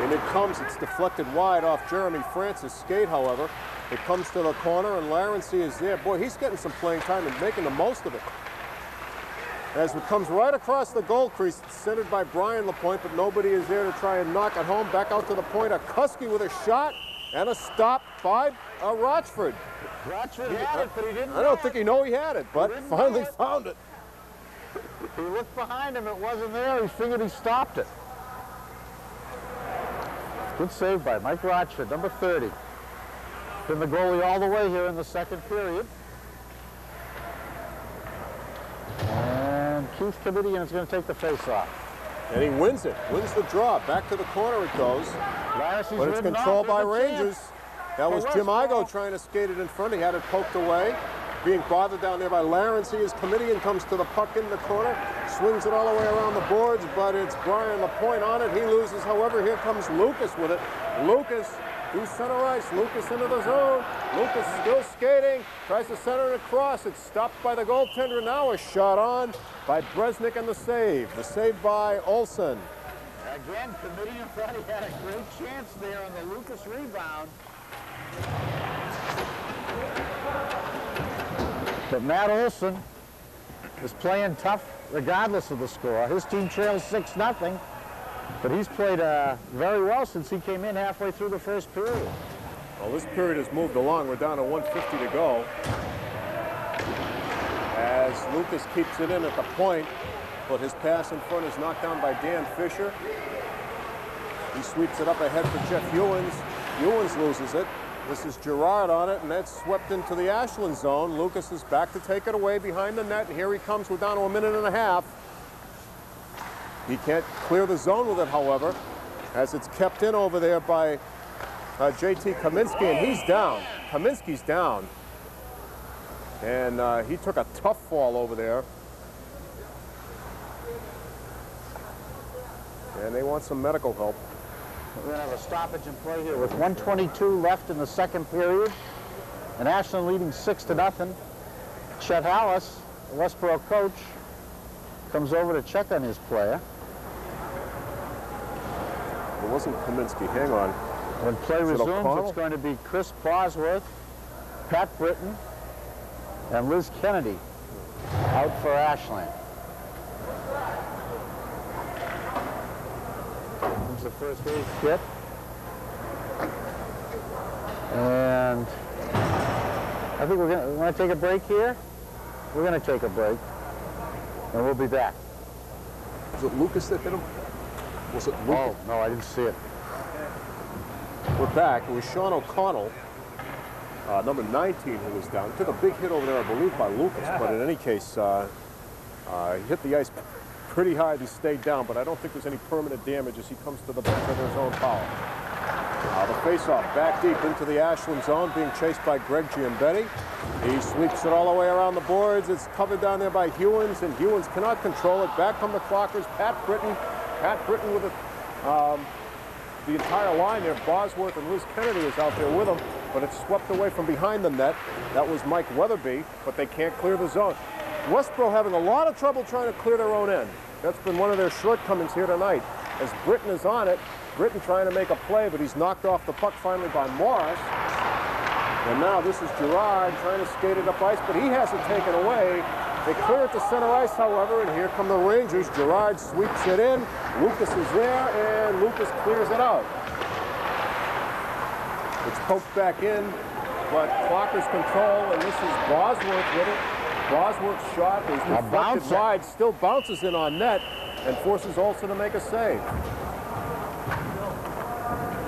Speaker 1: And it comes, it's deflected wide off Jeremy Francis' skate, however. It comes to the corner, and Larency is there. Boy, he's getting some playing time and making the most of it. As it comes right across the goal crease, it's centered by Brian Lapointe, but nobody is there to try and knock it home. Back out to the point, Kuski with a shot and a stop by Rochford.
Speaker 2: Rochford had it, but he didn't.
Speaker 1: I don't think he knew he had it, but finally found it.
Speaker 2: He looked behind him, it wasn't there. He figured he stopped it. Good save by Mike Rochford, number 30. Been the goalie all the way here in the second period. And Keith Comedian is going to take the face-off.
Speaker 1: And he wins it, wins the draw. Back to the corner it goes. But it's controlled by Rangers. That was Jim Igo trying to skate it in front. He had it poked away. Being bothered down there by Larency as Comedian comes to the puck in the corner. swings it all the way around the boards, but it's Brian Lapointe on it. He loses, however, here comes Lucas with it. Lucas through center ice, Lucas into the zone. Lucas still skating, tries to center it across. It's stopped by the goaltender. Now a shot on by Bresnik and the save. The save by Olsen.
Speaker 2: Again, committee in front, he had a great chance there on the Lucas rebound. But Matt Olsen is playing tough regardless of the score. His team trails 6-0, but he's played very well since he came in halfway through the first period.
Speaker 1: Well, this period has moved along. We're down to 1:50 to go. As Lucas keeps it in at the point, but his pass in front is knocked down by Dan Fisher. He sweeps it up ahead for Jeff Ewens. Ewens loses it. This is Gerard on it, and that's swept into the Ashland zone. Lucas is back to take it away behind the net, and here he comes. We're down to 1.5 minutes. He can't clear the zone with it, however, as it's kept in over there by JT Kaminsky, and he's down. Kaminsky's down. And he took a tough fall over there. And they want some medical help.
Speaker 2: We're going to have a stoppage in play here with 1:22 left in the second period. And Ashland leading 6-0. Chet Hallis, the Westboro coach, comes over to check on his player.
Speaker 1: It wasn't Kaminsky. Hang on.
Speaker 2: When play resumes, it's going to be Chris Bosworth, Pat Britton, and Liz Kennedy out for Ashland. Here's the first aid kit. And I think we're going to take a break here. We're going to take a break, and we'll be back.
Speaker 1: Was it Lucas that hit him? Was it Lucas?
Speaker 2: Oh, no, I didn't see it.
Speaker 1: We're back. It was Sean O'Connell, number 19, who was down. Took a big hit over there, I believe, by Lucas. But in any case, he hit the ice pretty hard and stayed down. But I don't think there's any permanent damage as he comes to the bench under his own power. The face-off back deep into the Ashland zone, being chased by Greg Giambetti. He sweeps it all the way around the boards. It's covered down there by Hewens, and Hewens cannot control it. Back come the Clockers. Pat Britton with it. The entire line there, Bosworth and Liz Kennedy is out there with him, but it's swept away from behind the net. That was Mike Weatherby, but they can't clear the zone. Westboro having a lot of trouble trying to clear their own end. That's been one of their shortcomings here tonight. As Britton is on it, Britton trying to make a play, but he's knocked off the puck finally by Morris. And now this is Gerard trying to skate it up ice, but he has it taken away. They clear it to center ice, however, and here come the Rangers. Gerard sweeps it in. Lucas is there, and Lucas clears it out. It's poked back in, but Clockers control, and this is Bosworth with it. Bosworth's shot is deflected wide, still bounces in on net, and forces Olsen to make a save.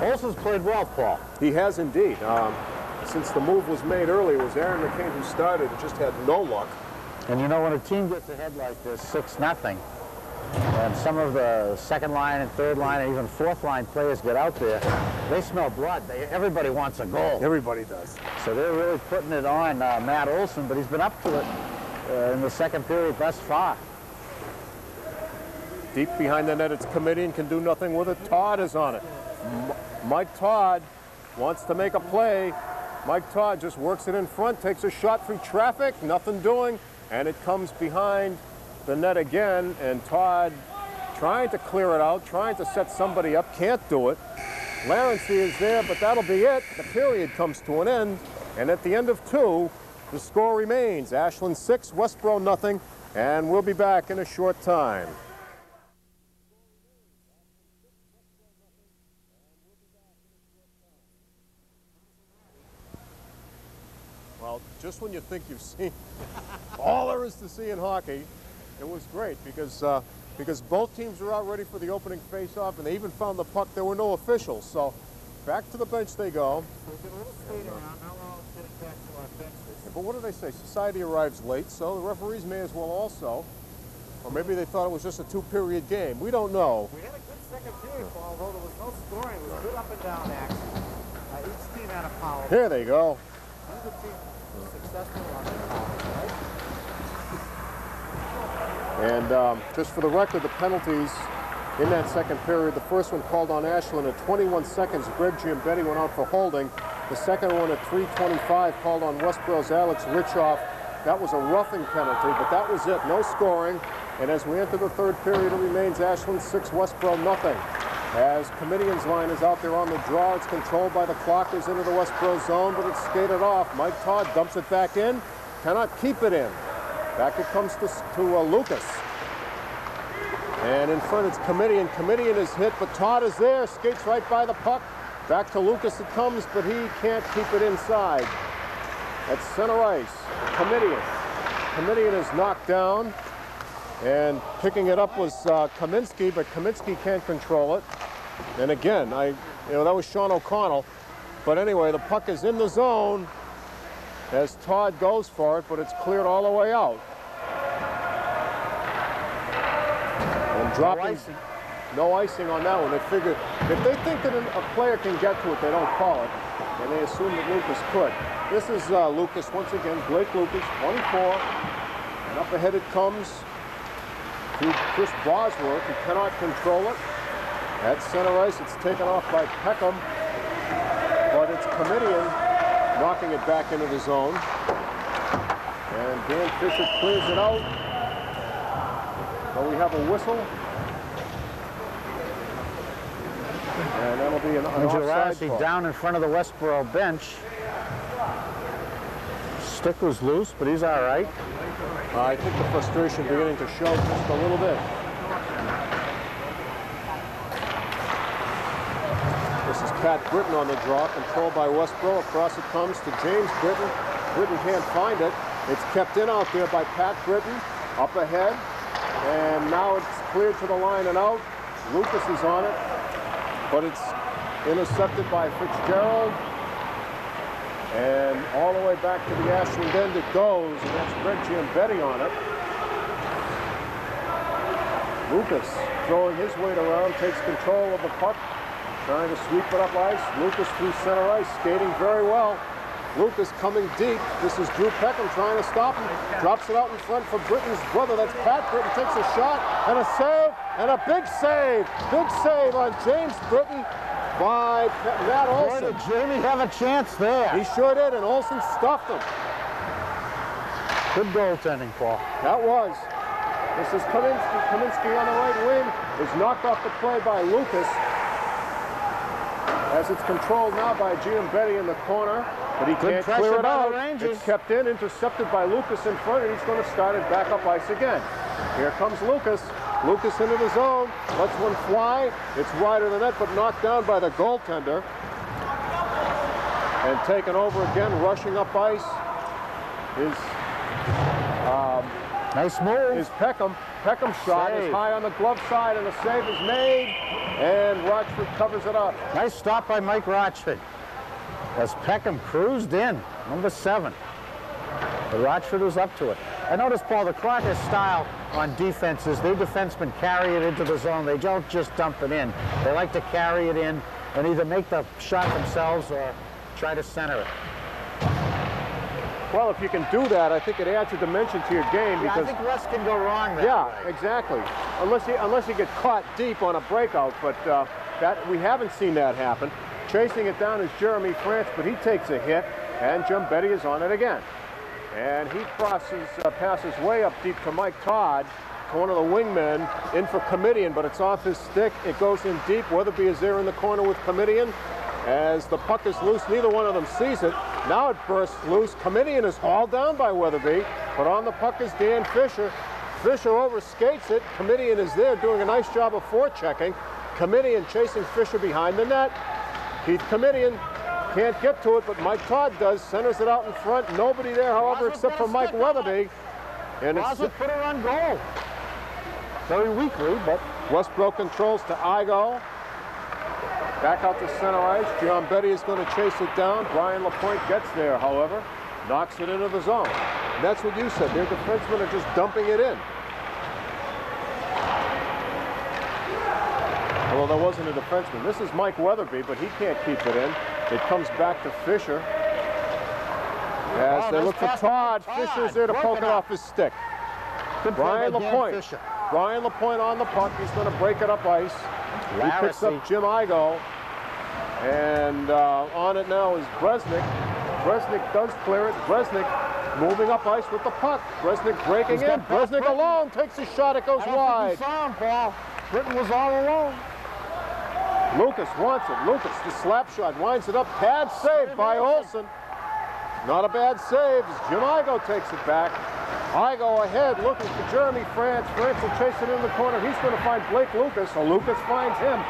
Speaker 2: Olsen's played well, Paul.
Speaker 1: He has indeed. Since the move was made earlier, it was Aaron McCain who started and just had no luck.
Speaker 2: And you know, when a team gets ahead like this, 6-0, and some of the second line and third line and even fourth line players get out there, they smell blood. Everybody wants a goal.
Speaker 1: Everybody does.
Speaker 2: So they're really putting it on Matt Olsen, but he's been up to it in the second period thus far.
Speaker 1: Deep behind the net, it's Committee and can do nothing with it. Todd is on it. Mike Todd wants to make a play. Mike Todd just works it in front, takes a shot through traffic, nothing doing, and it comes behind the net again, and Todd trying to clear it out, trying to set somebody up, can't do it. Larency is there, but that'll be it. The period comes to an end, and at the end of 2, the score remains Ashland 6, Westboro nothing, and we'll be back in a short time. Well, just when you think you've seen all there is to see in hockey, it was great because both teams were out ready for the opening face-off, and they even found the puck. There were no officials, so back to the bench they go. But what do they say? Society arrives late, so the referees may as well also. Or maybe they thought it was just a 2-period game. We don't know.
Speaker 3: We had a good second period, Paul, although there was no scoring. It was good up and down action. Each team had a power.
Speaker 1: Here they go.
Speaker 3: Neither team was successful on the power, right?
Speaker 1: And just for the record, the penalties in that second period, the first one called on Ashland at 21 seconds. Greg Giambetti went out for holding. The second one at 3:25 called on Westboro's Alex Richoff. That was a roughing penalty, but that was it. No scoring. And as we enter the third period, it remains Ashland 6, Westboro nothing. As Comedian's line is out there on the draw, it's controlled by the Clockers into the Westboro zone, but it's skated off. Mike Todd dumps it back in, cannot keep it in. Back it comes to Lucas. And in front it's Comedian. Comedian is hit, but Todd is there, skates right by the puck. Back to Lucas it comes, but he can't keep it inside. At center ice, Comedian. Comedian is knocked down, and picking it up was Kaminsky, but Kaminsky can't control it. And again, that was Sean O'Connell. But anyway, the puck is in the zone as Todd goes for it, but it's cleared all the way out. And dropping, no icing on that one. They figure if they think that a player can get to it, they don't call it, and they assume that Lucas could. This is Lucas once again, Blake Lucas, 24, and up ahead it comes to Chris Bosworth, who cannot control it. At center ice, it's taken off by Peckham, but it's Comedian knocking it back into the zone. And Dan Fisher clears it out. So we have a whistle. And that'll be an offside call.
Speaker 2: Down in front of the Westboro bench. Stick was loose, but he's all right.
Speaker 1: I think the frustration beginning to show just a little bit. This is Pat Britton on the draw, controlled by Westboro. Across it comes to James Britton. Britton can't find it. It's kept in out there by Pat Britton. Up ahead. And now it's cleared to the line and out. Lucas is on it. But it's intercepted by Fitzgerald. And all the way back to the Ashland end it goes, and that's Greg Giambetti on it. Lucas throwing his weight around, takes control of the puck, trying to sweep it up ice. Lucas through center ice, skating very well. Lucas coming deep. This is Drew Peckham trying to stop him. Drops it out in front for Britton's brother. That's Pat Britton. Takes a shot and a save and a big save. Big save on James Britton by Matt Olson.
Speaker 2: Boy, did Jamie have a chance there.
Speaker 1: He sure did, and Olson stuffed him.
Speaker 2: Good goaltending, Paul.
Speaker 1: That was. This is Kaminsky. Kaminsky on the right wing is knocked off the play by Lucas. As it's controlled now by Giambetti in the corner, but he can't clear it out. It's kept in, intercepted by Lucas in front, and he's going to start it back up ice again. Here comes Lucas. Lucas into the zone, lets one fly. It's wide of the net, but knocked down by the goaltender. And taken over again, rushing up ice is
Speaker 2: nice move.
Speaker 1: Is Peckham. Peckham's shot is high on the glove side, and the save is made. And Rochford covers it up.
Speaker 2: Nice stop by Mike Rochford. As Peckham cruised in, number 7. But Rochford was up to it. I noticed, Paul, the Clockers' style on defense is their defensemen carry it into the zone. They don't just dump it in. They like to carry it in and either make the shot themselves or try to center it.
Speaker 1: Well, if you can do that, I think it adds a dimension to your game.
Speaker 2: Yeah,
Speaker 1: because
Speaker 2: I think less can go wrong there.
Speaker 1: Yeah, exactly. Unless you get caught deep on a breakout, but that we haven't seen that happen. Chasing it down is Jeremy France, but he takes a hit, and Giambetti is on it again. And he passes way up deep to Mike Todd, to one of the wingmen, in for Comedian, but it's off his stick. It goes in deep. Weatherby is there in the corner with Comedian. As the puck is loose, neither one of them sees it. Now it bursts loose. Comedian is hauled down by Weatherby, but on the puck is Dan Fisher. Fisher overskates it. Comedian is there doing a nice job of forechecking. Comedian chasing Fisher behind the net. Keith Comedian can't get to it, but Mike Todd does. Centers it out in front. Nobody there, however, except for Mike Weatherby. And it's
Speaker 2: put her on goal. Very weakly, but
Speaker 1: Westboro controls to Igo. Back out to center ice. Giambetti is going to chase it down. Brian LaPointe gets there, however. Knocks it into the zone. And that's what you said. Their defensemen are just dumping it in. Well, there wasn't a defenseman. This is Mike Weatherby, but he can't keep it in. It comes back to Fisher. As they look for Todd. Fisher's there to poke it off his stick. Brian Lapointe. Brian Lapointe on the puck. He's going to break it up ice. He picks up Jim Igo. And on it now is Bresnik. Bresnik does clear it. Bresnik moving up ice with the puck. Bresnik breaking in. Bresnik alone takes a shot. It goes wide.
Speaker 2: Saw him, Paul. Britton was all alone.
Speaker 1: Lucas wants it. Lucas, the slap shot, winds it up. Pad saved by Olsen. Not a bad save as Jim Igo takes it back. Igo ahead looking for Jeremy France. France will chase it in the corner. He's going to find Blake Lucas. So Lucas finds him.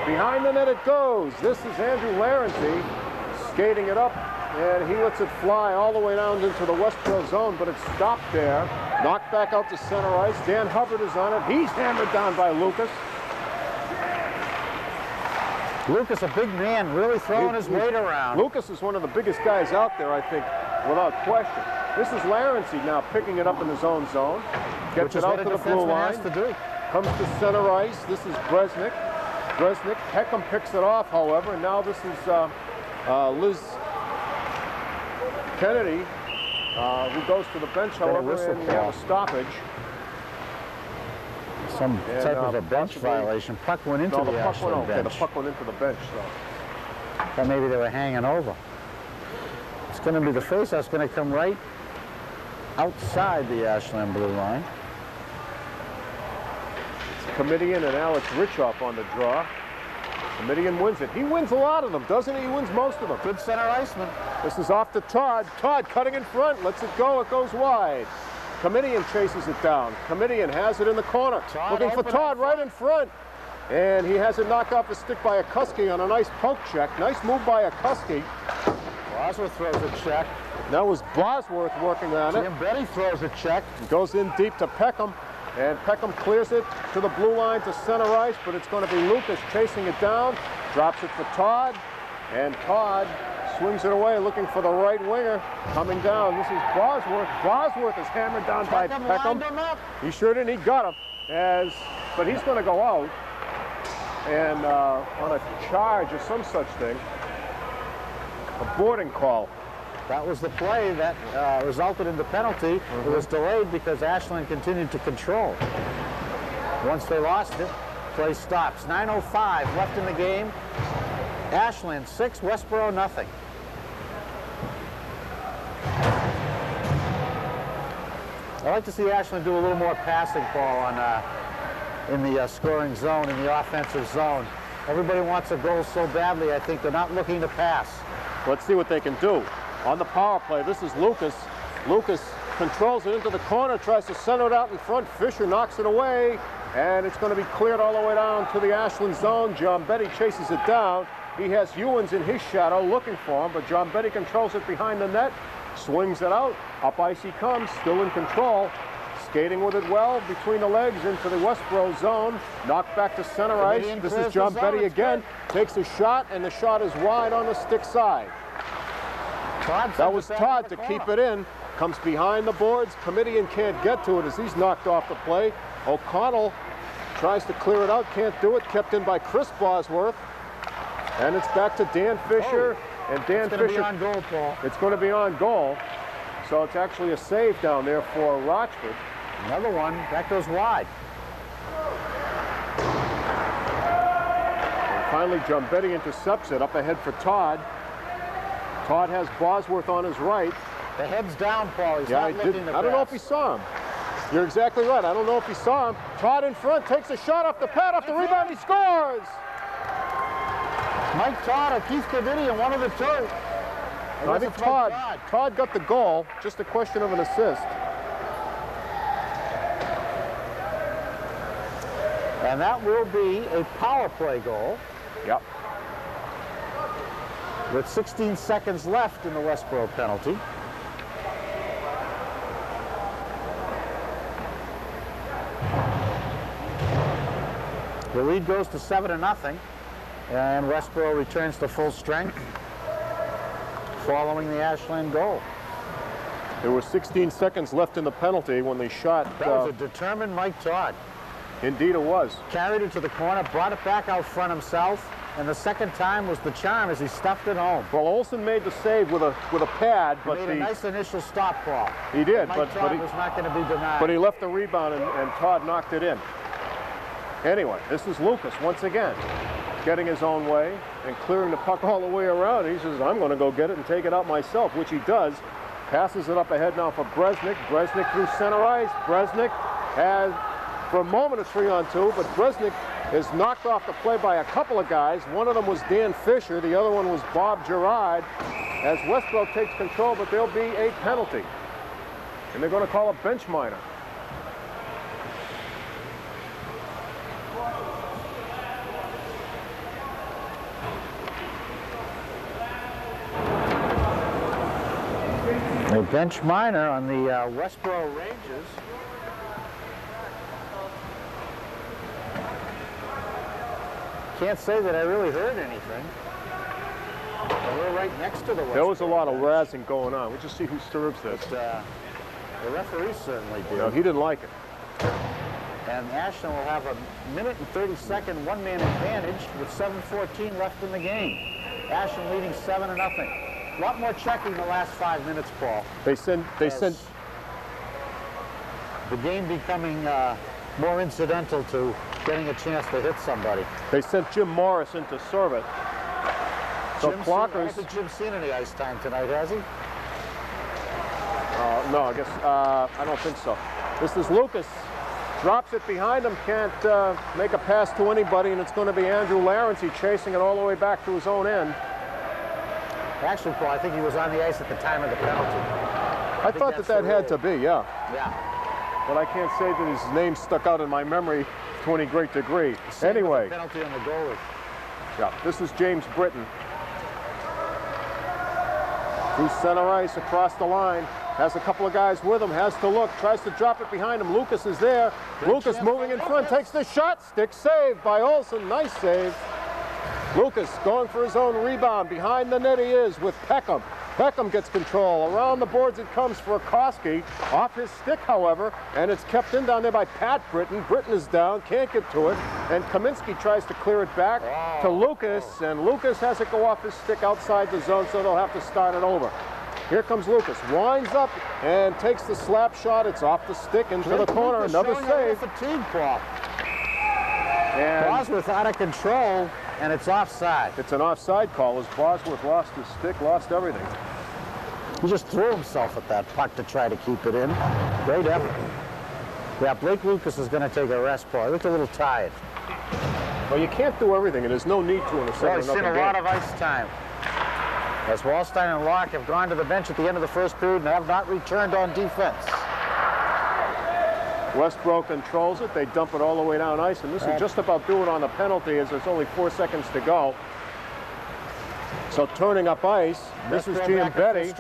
Speaker 1: Behind the net it goes. This is Andrew Larency skating it up, and he lets it fly all the way down into the Westboro zone, but it's stopped there. Knocked back out to center ice. Dan Hubbard is on it. He's hammered down by Lucas.
Speaker 2: Lucas, a big man, really throwing his weight around.
Speaker 1: Lucas is one of the biggest guys out there, I think, without question. This is Larency now picking it up in his own zone. Gets it out to the blue line. Comes to center ice. This is Bresnik. Bresnik. Peckham picks it off, however. And now this is Liz Kennedy, who goes to the bench, however, and we have a stoppage.
Speaker 2: Some type of a bench violation. Puck went into the Ashland bench.
Speaker 1: The puck went into the bench, so.
Speaker 2: Thought maybe they were hanging over. It's going to be the faceoff's going to come right outside the Ashland blue line.
Speaker 1: It's Comedian and Alex Richoff on the draw. Comedian wins it. He wins a lot of them, doesn't he? He wins most of them.
Speaker 2: Good center iceman.
Speaker 1: This is off to Todd. Todd cutting in front, lets it go, it goes wide. Comedian chases it down. Comedian has it in the corner. Looking for Todd right in front. And he has it knocked off his stick by Akusky on a nice poke check. Nice move by Akusky.
Speaker 2: Bosworth throws a check.
Speaker 1: That was Bosworth working on it.
Speaker 2: Jim Betty throws a check.
Speaker 1: Goes in deep to Peckham. And Peckham clears it to the blue line to center ice, but it's going to be Lucas chasing it down. Drops it for Todd. And Todd swings it away, looking for the right winger. Coming down, this is Bosworth. Bosworth is hammered down by Peckham. He sure didn't, he got him. But he's going to go out. And on a charge or some such thing, a boarding call.
Speaker 2: That was the play that resulted in the penalty. It was delayed because Ashland continued to control. Once they lost it, play stops. 9:05 left in the game. Ashland 6, Westboro nothing. I'd like to see Ashland do a little more passing, Paul, in the scoring zone, in the offensive zone. Everybody wants a goal so badly, I think they're not looking to pass.
Speaker 1: Let's see what they can do. On the power play, this is Lucas. Lucas controls it into the corner, tries to center it out in front. Fisher knocks it away, and it's going to be cleared all the way down to the Ashland zone. John Betty chases it down. He has Ewens in his shadow looking for him, but John Betty controls it behind the net, swings it out. Up ice he comes, still in control. Skating with it well between the legs into the Westboro zone. Knocked back to center ice. This is John Betty again. Takes a shot, and the shot is wide on the stick side. That was Todd to keep it in. Comes behind the boards. Comedian can't get to it as he's knocked off the play. O'Connell tries to clear it out, can't do it. Kept in by Chris Bosworth. And it's back to Dan Fisher. And Dan Fisher.
Speaker 2: It's going to be on goal, Paul.
Speaker 1: It's going to be on goal. So it's actually a save down there for Rochford.
Speaker 2: Another one. That goes wide.
Speaker 1: And finally, John Betty intercepts it up ahead for Todd. Todd has Bosworth on his right.
Speaker 2: The head's down, Paul. He's not looking to pass.
Speaker 1: I don't know if he saw him. You're exactly right. I don't know if he saw him. Todd in front, takes a shot off the pad, off the rebound, he scores!
Speaker 2: Mike Todd or Keith Cavini, one of the two.
Speaker 1: I think Todd got the goal, just a question of an assist.
Speaker 2: And that will be a power play goal.
Speaker 1: Yep.
Speaker 2: With 16 seconds left in the Westboro penalty. The lead goes to 7-0, and Westboro returns to full strength following the Ashland goal.
Speaker 1: There were 16 seconds left in the penalty when they shot.
Speaker 2: That was a determined Mike Todd.
Speaker 1: Indeed it was.
Speaker 2: Carried it to the corner, brought it back out front himself, and the second time was the charm as he stuffed it home.
Speaker 1: Well, Olsen made the save with a pad, but
Speaker 2: he made a nice initial stop, Paul.
Speaker 1: He did,
Speaker 2: but he was not going to be denied.
Speaker 1: But he left the rebound, and Todd knocked it in. Anyway, this is Lucas once again, getting his own way and clearing the puck all the way around. He says, I'm going to go get it and take it out myself, which he does. Passes it up ahead now for Bresnik. Bresnik through center ice. Bresnik has, for a moment, a 3-on-2, but Bresnik is knocked off the play by a couple of guys. One of them was Dan Fisher. The other one was Bob Gerard. As Westboro takes control, but there'll be a penalty. And they're going to call a bench minor.
Speaker 2: A bench minor on the Westboro Rangers. Can't say that I really heard anything. But we're right next to the Westboro.
Speaker 1: There was a lot of razzing going on. We'll just see who serves this.
Speaker 2: But, the referee certainly did.
Speaker 1: No, he didn't like it.
Speaker 2: And Ashland will have a minute and 30-second one-man advantage with 7:14 left in the game. Ashland leading 7-0. A lot more checking the last 5 minutes, Paul.
Speaker 1: They sent
Speaker 2: the game becoming more incidental to getting a chance to hit somebody.
Speaker 1: They sent Jim Morris in to serve it. So Clockers.
Speaker 2: Hasn't Jim seen any ice time tonight, has he?
Speaker 1: No, I guess I don't think so. This is Lucas. Drops it behind him, can't make a pass to anybody, and it's going to be Andrew Larency chasing it all the way back to his own end.
Speaker 2: Actually, Paul, I think he was on the ice at the time of the penalty.
Speaker 1: I thought that had to be, yeah.
Speaker 2: Yeah.
Speaker 1: But I can't say that his name stuck out in my memory to any great degree. Anyway.
Speaker 2: The penalty on the goalie.
Speaker 1: Yeah, this is James Britton. Through center ice, across the line. Has a couple of guys with him, has to look, tries to drop it behind him. Lucas is there. Lucas moving in front, takes the shot. Stick saved by Olsen. Nice save. Lucas going for his own rebound. Behind the net he is with Peckham. Peckham gets control. Around the boards it comes for Koski. Off his stick, however, and it's kept in down there by Pat Britton. Britton is down, can't get to it, and Kaminsky tries to clear it back to Lucas, and Lucas has it go off his stick outside the zone, so they'll have to start it over. Here comes Lucas, winds up and takes the slap shot. It's off the stick into the corner. Another save.
Speaker 2: Fatigue, Paul. Bosworth out of control, and it's offside.
Speaker 1: It's an offside call as Bosworth lost his stick, lost everything.
Speaker 2: He just threw himself at that puck to try to keep it in. Great effort. Yeah, Blake Lucas is going to take a rest, Paul. He looked a little tired.
Speaker 1: Well, you can't do everything, and there's no need to in a 7-0 game.
Speaker 2: He's seen a lot of ice time. As Wallstein and Locke have gone to the bench at the end of the first period and have not returned on defense.
Speaker 1: Westboro controls it. They dump it all the way down ice, and this is just about do it on the penalty as there's only 4 seconds to go. So turning up ice, this is Giambetti.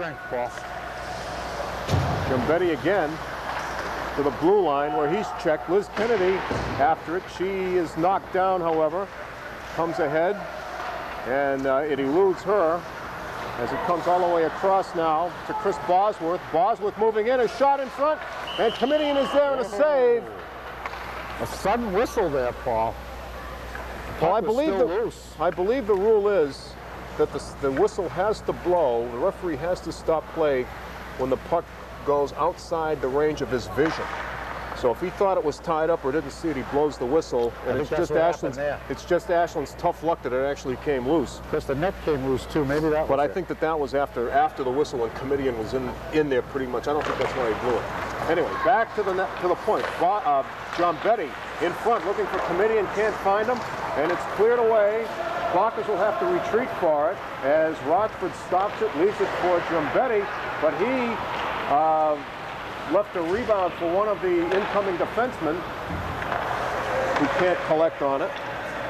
Speaker 1: Giambetti again to the blue line where he's checked. Liz Kennedy after it. She is knocked down, however. Comes ahead, and it eludes her as it comes all the way across now to Chris Bosworth. Bosworth moving in, a shot in front, and Comedian is there and a save.
Speaker 2: A sudden whistle there, Paul.
Speaker 1: Well, I believe the rule is that the whistle has to blow, the referee has to stop play when the puck goes outside the range of his vision. So if he thought it was tied up or didn't see it, he blows the whistle, and it's just Ashland's tough luck that it actually came loose.
Speaker 2: Because the net came loose too, maybe that was
Speaker 1: But I think that was after the whistle and Comedian was in there pretty much. I don't think that's why he blew it. Anyway, back to the point. Giambetti in front looking for Comedian, can't find him, and it's cleared away. Blockers will have to retreat for it as Rochford stops it, leaves it for Giambetti, but he left a rebound for one of the incoming defensemen who can't collect on it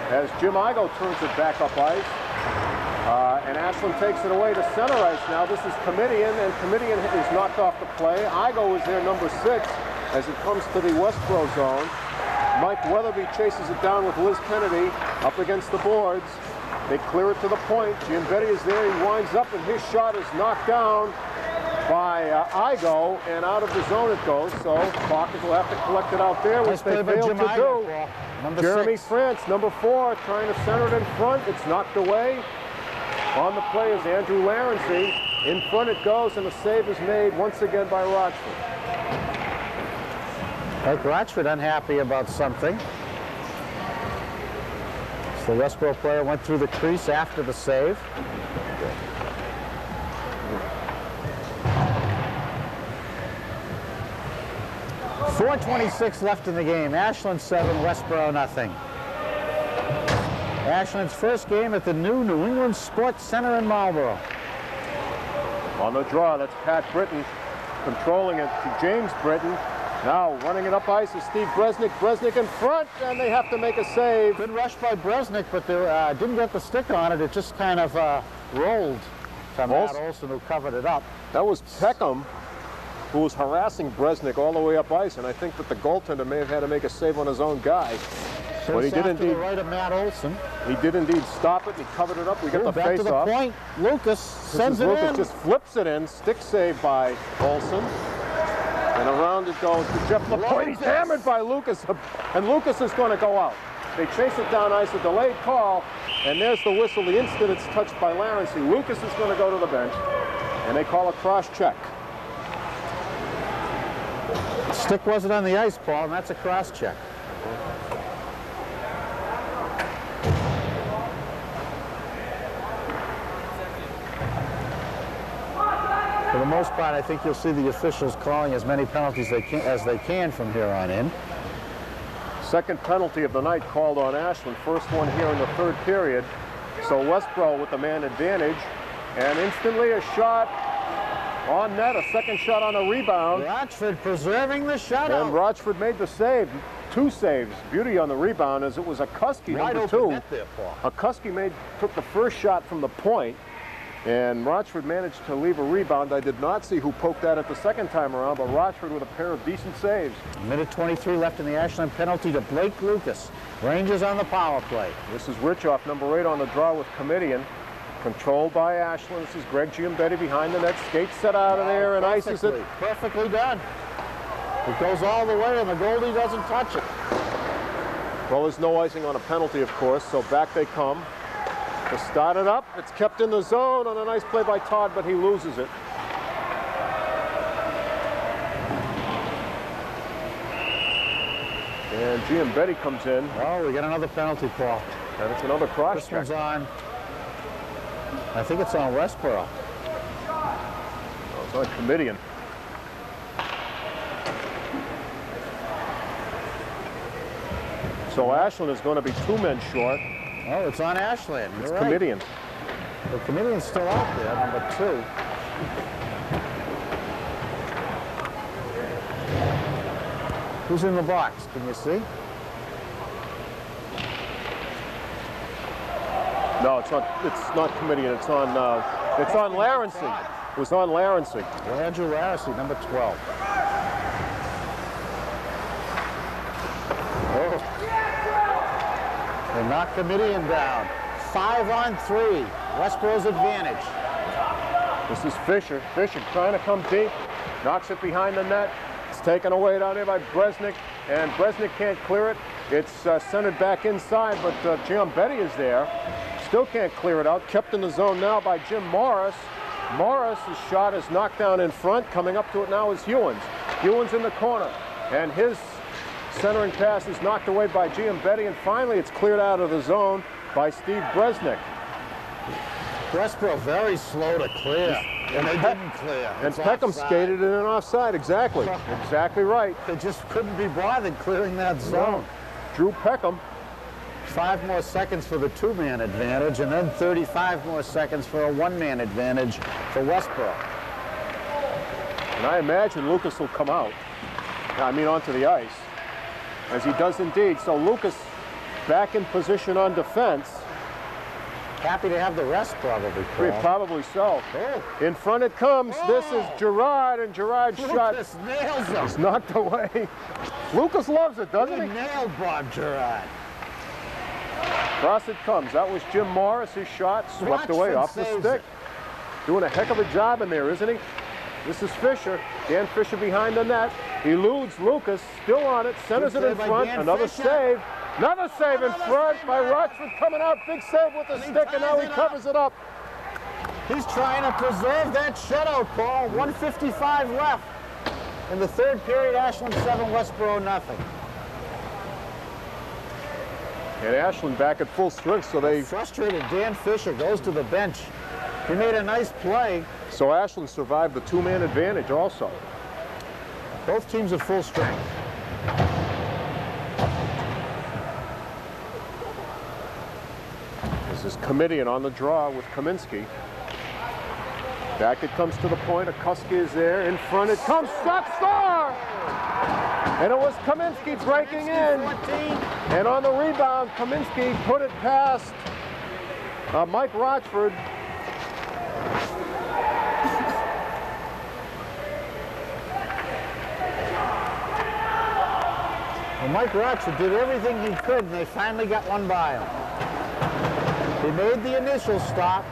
Speaker 1: as Jim Igo turns it back up ice. And Ashland takes it away to center ice now. This is Comedian, and Comedian is knocked off the play. Igo is there, number 6, as it comes to the Westboro zone. Mike Weatherby chases it down with Liz Kennedy up against the boards. They clear it to the point. Giambetti is there. He winds up, and his shot is knocked down. by Igo, and out of the zone it goes. So Hawkins will have to collect it out there, which they failed to do. Jeremy France, number 4, trying to center it in front. It's knocked away. On the play is Andrew Larency. In front it goes, and the save is made once again by Rochford.
Speaker 2: Like Rochford unhappy about something. So the Westboro player went through the crease after the save. .426 left in the game. Ashland 7, Westboro nothing. Ashland's first game at the new New England Sports Center in Marlboro.
Speaker 1: On the draw, that's Pat Britton controlling it to James Britton. Now running it up ice is Steve Bresnik. Bresnik in front, and they have to make a save.
Speaker 2: Good rush by Bresnik, but they didn't get the stick on it. It just kind of rolled to Matt Olson, who covered it up.
Speaker 1: That was Peckham, who was harassing Bresnik all the way up ice, and I think that the goaltender may have had to make a save on his own guy.
Speaker 2: But he did indeed. To the right of Matt Olson.
Speaker 1: He did indeed stop it. He covered it up. We get the
Speaker 2: back to the
Speaker 1: face-off.
Speaker 2: Point. Lucas sends it in.
Speaker 1: Lucas just flips it in. Stick save by Olson. And around it goes to Jeff Lapointe. He's hammered by Lucas, and Lucas is going to go out. They chase it down ice, a delayed call, and there's the whistle the instant it's touched by Larency. Lucas is going to go to the bench, and they call a cross-check.
Speaker 2: Stick wasn't on the ice, Paul, and that's a cross-check. For the most part, I think you'll see the officials calling as many penalties as they can from here on in.
Speaker 1: Second penalty of the night called on Ashland. First one here in the third period. So Westboro with the man advantage. And instantly a shot on net, a second shot on a rebound.
Speaker 2: Rochford preserving the shutout.
Speaker 1: And Rochford made the save. 2 saves. Beauty on the rebound as it was Akusky, number 2. Akusky took the first shot from the point. And Rochford managed to leave a rebound. I did not see who poked that at the second time around, but Rochford with a pair of decent saves.
Speaker 2: Minute 23 left in the Ashland penalty to Blake Lucas. Rangers on the power play.
Speaker 1: This is Richoff, number 8 on the draw with Comedian. Controlled by Ashland. This is Greg Giambetti behind the net. Skates set out of there and ices it.
Speaker 2: Perfectly done. It goes all the way and the goalie doesn't touch it.
Speaker 1: Well, there's no icing on a penalty, of course, so back they come. To start it up, it's kept in the zone on a nice play by Todd, but he loses it. And Giambetti comes in.
Speaker 2: Oh, we got another penalty, Paul.
Speaker 1: And it's another cross check.
Speaker 2: This one's on, I think it's on Westboro.
Speaker 1: Oh, it's on Comedian. So Ashland is going to be 2 men short.
Speaker 2: Oh, it's on Ashland.
Speaker 1: It's Comedian.
Speaker 2: The Comedian's still out there, number 2. Who's in the box? Can you see?
Speaker 1: No, it's not Comedian. It's on Larency. It was on Larency.
Speaker 2: Andrew Larency, number 12. They knock Comedian down. 5-on-3. Westboro's advantage.
Speaker 1: This is Fisher. Fisher trying to come deep. Knocks it behind the net. It's taken away down there by Bresnik. And Bresnik can't clear it. It's centered back inside, but Giambetti is there. Still can't clear it out. Kept in the zone now by Jim Morris. Morris's shot is knocked down in front. Coming up to it now is Hewins. Hewins in the corner. And his centering pass is knocked away by Giambetti, and finally it's cleared out of the zone by Steve Bresnik.
Speaker 2: Westboro very slow to clear, and they didn't clear.
Speaker 1: And Peckham skated in an offside, exactly. Exactly right.
Speaker 2: They just couldn't be bothered clearing that zone.
Speaker 1: Drew Peckham.
Speaker 2: 5 more seconds for the 2-man advantage, and then 35 more seconds for a 1-man advantage for Westboro.
Speaker 1: And I imagine Lucas will come out. I mean, onto the ice. As he does indeed. So Lucas back in position on defense.
Speaker 2: Happy to have the rest, probably, Paul.
Speaker 1: Probably so.
Speaker 2: Oh.
Speaker 1: In front it comes. Oh. This is Gerard, and Gerard's shot
Speaker 2: Lucas nails him.
Speaker 1: It's knocked away. Lucas loves it, doesn't he?
Speaker 2: Nailed Bob Gerard.
Speaker 1: Across it comes. That was Jim Morris. His shot swept away off the stick. Doing a heck of a job in there, isn't he? This is Fisher. Dan Fisher behind the net. Eludes Lucas, still on it, centers it in front. Another save. Another save in front by Rochford coming out. Big save with the stick, and now he covers it up.
Speaker 2: He's trying to preserve that shutout, Paul. 1:55 left. In the third period, Ashland 7, Westboro nothing.
Speaker 1: And Ashland back at full strength, so they...
Speaker 2: Frustrated Dan Fisher goes to the bench. He made a nice play.
Speaker 1: So Ashland survived the two-man advantage also.
Speaker 2: Both teams at full strength.
Speaker 1: This is Comedian on the draw with Kaminsky. Back it comes to the point. Akuski is there. In front it comes. Shot, score! And it was Kaminsky breaking in.
Speaker 2: 14.
Speaker 1: And on the rebound, Kaminsky put it past Mike Rochford.
Speaker 2: Well, Mike Rochford did everything he could, and they finally got one by him. He made the initial stop.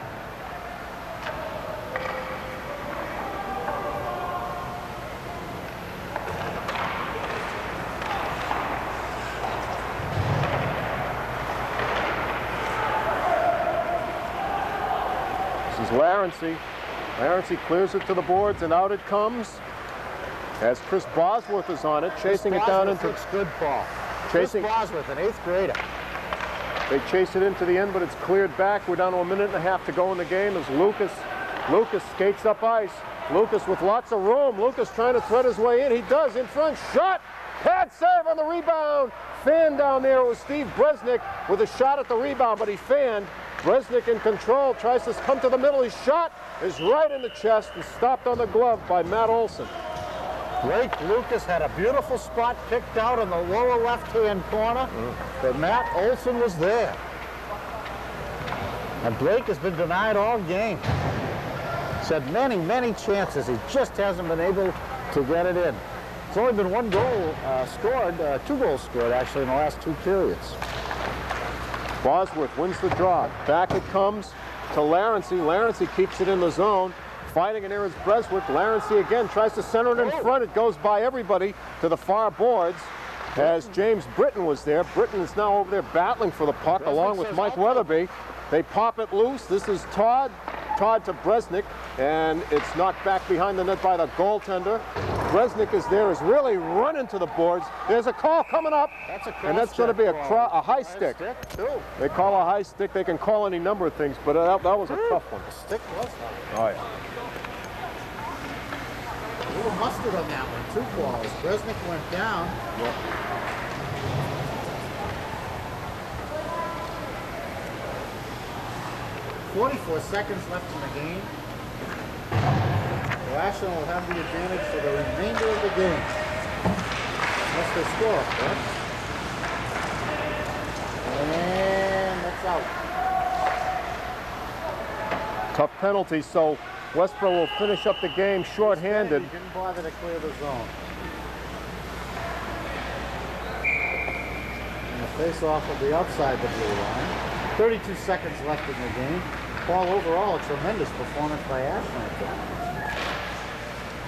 Speaker 1: This is Larency. Larency clears it to the boards, and out it comes. As Chris Bosworth is on it, chasing it down into...
Speaker 2: Looks good, Paul.
Speaker 1: Chasing...
Speaker 2: Chris Bosworth, an 8th grader.
Speaker 1: They chase it into the end, but it's cleared back. We're down to a minute and a half to go in the game as Lucas skates up ice. Lucas with lots of room. Lucas trying to thread his way in. He does. In front. Shot. Pad serve on the rebound. Fan down there. It was Steve Bresnik with a shot at the rebound, but he fanned. Bresnik in control. Tries to come to the middle. His shot is right in the chest and stopped on the glove by Matt Olson.
Speaker 2: Blake Lucas had a beautiful spot picked out in the lower left-hand corner, but Matt Olson was there. And Blake has been denied all game. He's had many, many chances. He just hasn't been able to get it in. It's only been one goal scored, 2 goals scored actually in the last 2 periods.
Speaker 1: Bosworth wins the draw. Back it comes to Larency. Larency keeps it in the zone. Fighting in there is Breswick. Larency again tries to center it in front. It goes by everybody to the far boards as James Britton was there. Britton is now over there battling for the puck along with Mike Weatherby. They pop it loose. This is Todd to Bresnik, and it's knocked back behind the net by the goaltender. Bresnik is there, is really running to the boards. There's a call coming up, and that's going to be a high stick. They call a high stick. They can call any number of things, but that was a tough one.
Speaker 3: The stick was high.
Speaker 1: Oh, yeah.
Speaker 3: A little mustard on that one. 2 balls. Bresnik went down.
Speaker 1: Yep.
Speaker 3: .44 seconds left in the game. Ashland will have the advantage for the remainder of the game. Unless they score, correct? And that's out.
Speaker 1: Tough penalty, so Westboro will finish up the game short-handed.
Speaker 3: He didn't bother to clear the zone. And the face-off will be outside the blue line. 32 seconds left in the game. Paul, overall, a tremendous performance by Ashland.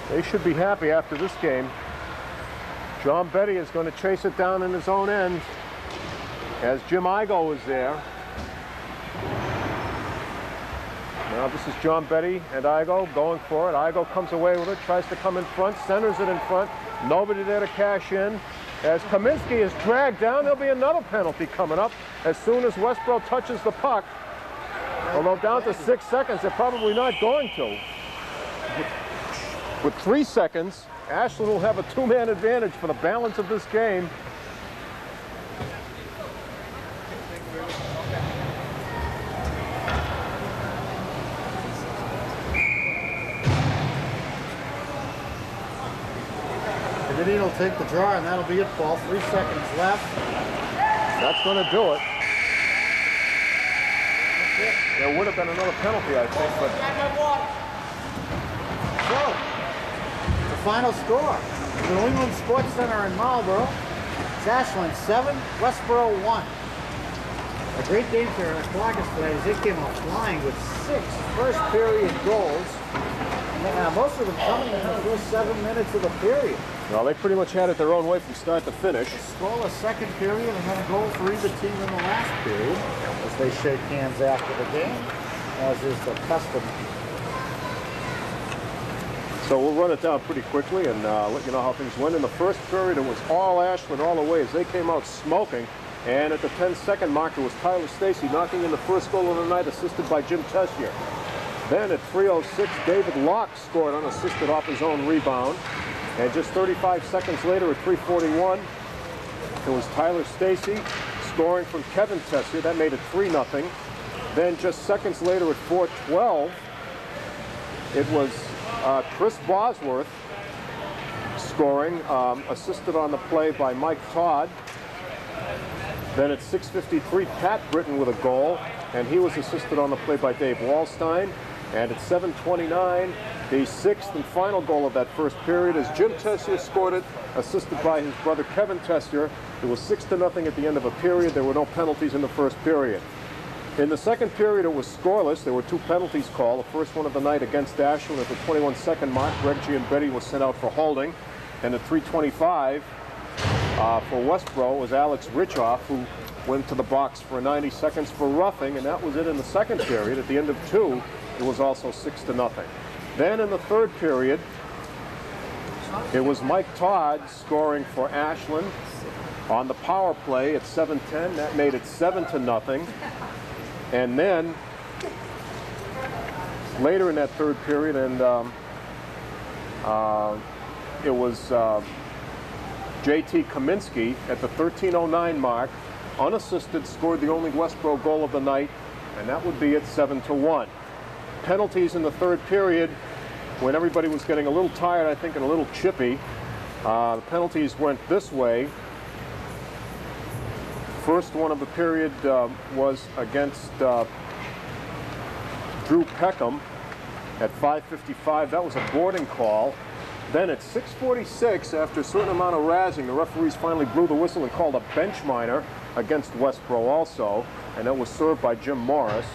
Speaker 1: They should be happy after this game. John Betty is going to chase it down in his own end as Jim Igo is there. Now this is John Betty and Igo going for it. Igo comes away with it, tries to come in front, centers it in front. Nobody there to cash in. As Kaminsky is dragged down, there'll be another penalty coming up as soon as Westboro touches the puck. Although down to 6 seconds, they're probably not going to. With 3 seconds, Ashland will have a 2-man advantage for the balance of this game.
Speaker 3: Comedian will take the draw, and that'll be it, Paul. 3 seconds left.
Speaker 1: That's going to do it. There would have been another penalty, I think, but...
Speaker 3: So, the final score. The New England Sports Center in Marlboro. It's Ashland 7, Westboro 1. A great game for Cloggers today as they came out flying with 6 first-period goals. Most of them coming in the first 7 minutes of the period.
Speaker 1: Well, they pretty much had it their own way from start to finish.
Speaker 3: A scoreless second period and then a goal for either team in the last period as they shake hands after the game, as is the custom.
Speaker 1: So we'll run it down pretty quickly and let you know how things went. In the first period, it was all Ashland all the way as they came out smoking. And at the 10-second mark, it was Tyler Stacy knocking in the first goal of the night, assisted by Jim Tessier. Then at 3:06, David Locke scored unassisted off his own rebound. And just 35 seconds later at 3:41, it was Tyler Stacy scoring from Kevin Tessier. That made it 3-0. Then just seconds later at 4:12, it was Chris Bosworth scoring, assisted on the play by Mike Todd. Then at 6:53, Pat Britton with a goal, and he was assisted on the play by Dave Wallstein. And at 7:29, the 6th and final goal of that first period as Jim Tessier scored it, assisted by his brother Kevin Tessier. It was 6-0 at the end of a period. There were no penalties in the first period. In the second period, it was scoreless. There were 2 penalties called. The first one of the night against Ashland at the 21-second mark. Greg Giambetti was sent out for holding. And at 3:25 for Westboro was Alex Richoff, who went to the box for 90 seconds for roughing, and that was it in the second period. At the end of 2, it was also 6-0. Then in the third period, it was Mike Todd scoring for Ashland on the power play at 7:10. That made it 7-0. And then later in that third period, and it was J.T. Kaminsky at the 13:09 mark, unassisted, scored the only Westboro goal of the night, and that would be at 7-1. Penalties in the third period, when everybody was getting a little tired, I think, and a little chippy. The penalties went this way. First one of the period was against Drew Peckham at 5:55. That was a boarding call. Then at 6:46, after a certain amount of razzing, the referees finally blew the whistle and called a bench minor against Westboro also, and that was served by Jim Morris.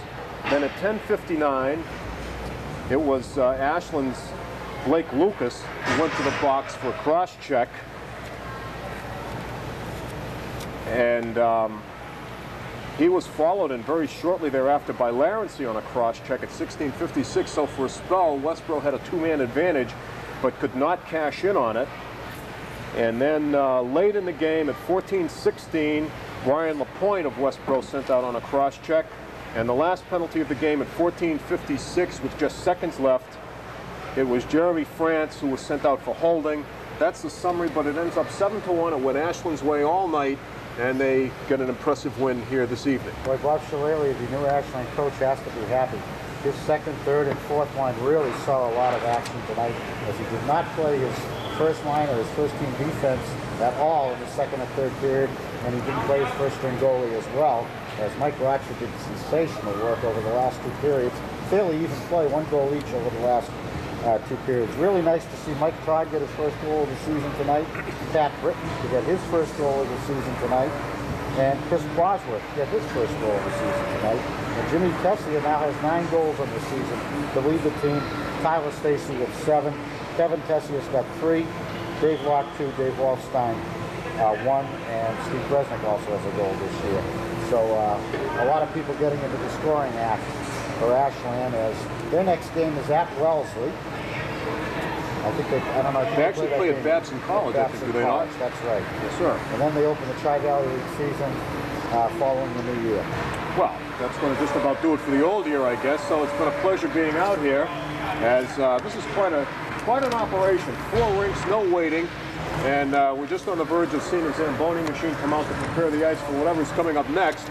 Speaker 1: Then at 10:59, it was Ashland's Blake Lucas who went to the box for a cross-check. And he was followed in very shortly thereafter by Larency on a cross-check at 16:56. So for a spell, Westboro had a 2-man advantage, but could not cash in on it. And then late in the game at 14:16, Brian LaPointe of Westboro sent out on a cross-check. And the last penalty of the game at 14:56 with just seconds left, it was Jeremy France who was sent out for holding. That's the summary, but it ends up 7-1. It went Ashland's way all night, and they get an impressive win here this evening.
Speaker 3: Boy, Bob Shillelagh, the new Ashland coach, has to be happy. His second, third, and fourth line really saw a lot of action tonight, as he did not play his first line or his first-team defense at all in the second and third period, and he didn't play his first-string goalie as well, as Mike Rochford did sensational work over the last 2 periods. Fairly even play, 1 goal each over the last 2 periods. Really nice to see Mike Todd get his first goal of the season tonight, Pat Britton to get his first goal of the season tonight, and Chris Bosworth to get his first goal of the season tonight. And Jimmy Tessier now has 9 goals on the season to lead the team. Tyler Stacy with 7. Kevin Tessier's got 3. Dave Locke 2. Dave Wallstein 1. And Steve Bresnik also has a goal this year. So a lot of people getting into the scoring act for Ashland, as their next game is at Wellesley. I think I don't know.
Speaker 1: They actually play at Babson College, I think, do they not?
Speaker 3: That's right.
Speaker 1: Yes, sir.
Speaker 3: And then they open the Tri-Valley League season following the new year.
Speaker 1: Well, that's going to just about do it for the old year, I guess. So it's been a pleasure being out here, as this is quite an operation. 4 rinks, no waiting, and we're just on the verge of seeing the Zamboni machine come out to prepare the ice for whatever's coming up next,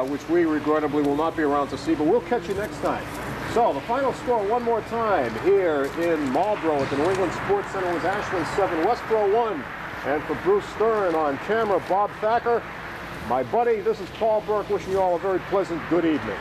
Speaker 1: which we regrettably will not be around to see, but we'll catch you next time. So the final score one more time here in Marlboro at the New England Sports Center was Ashland 7, Westboro 1. And for Bruce Stern on camera, Bob Thacker, my buddy, this is Paul Burke wishing you all a very pleasant good evening.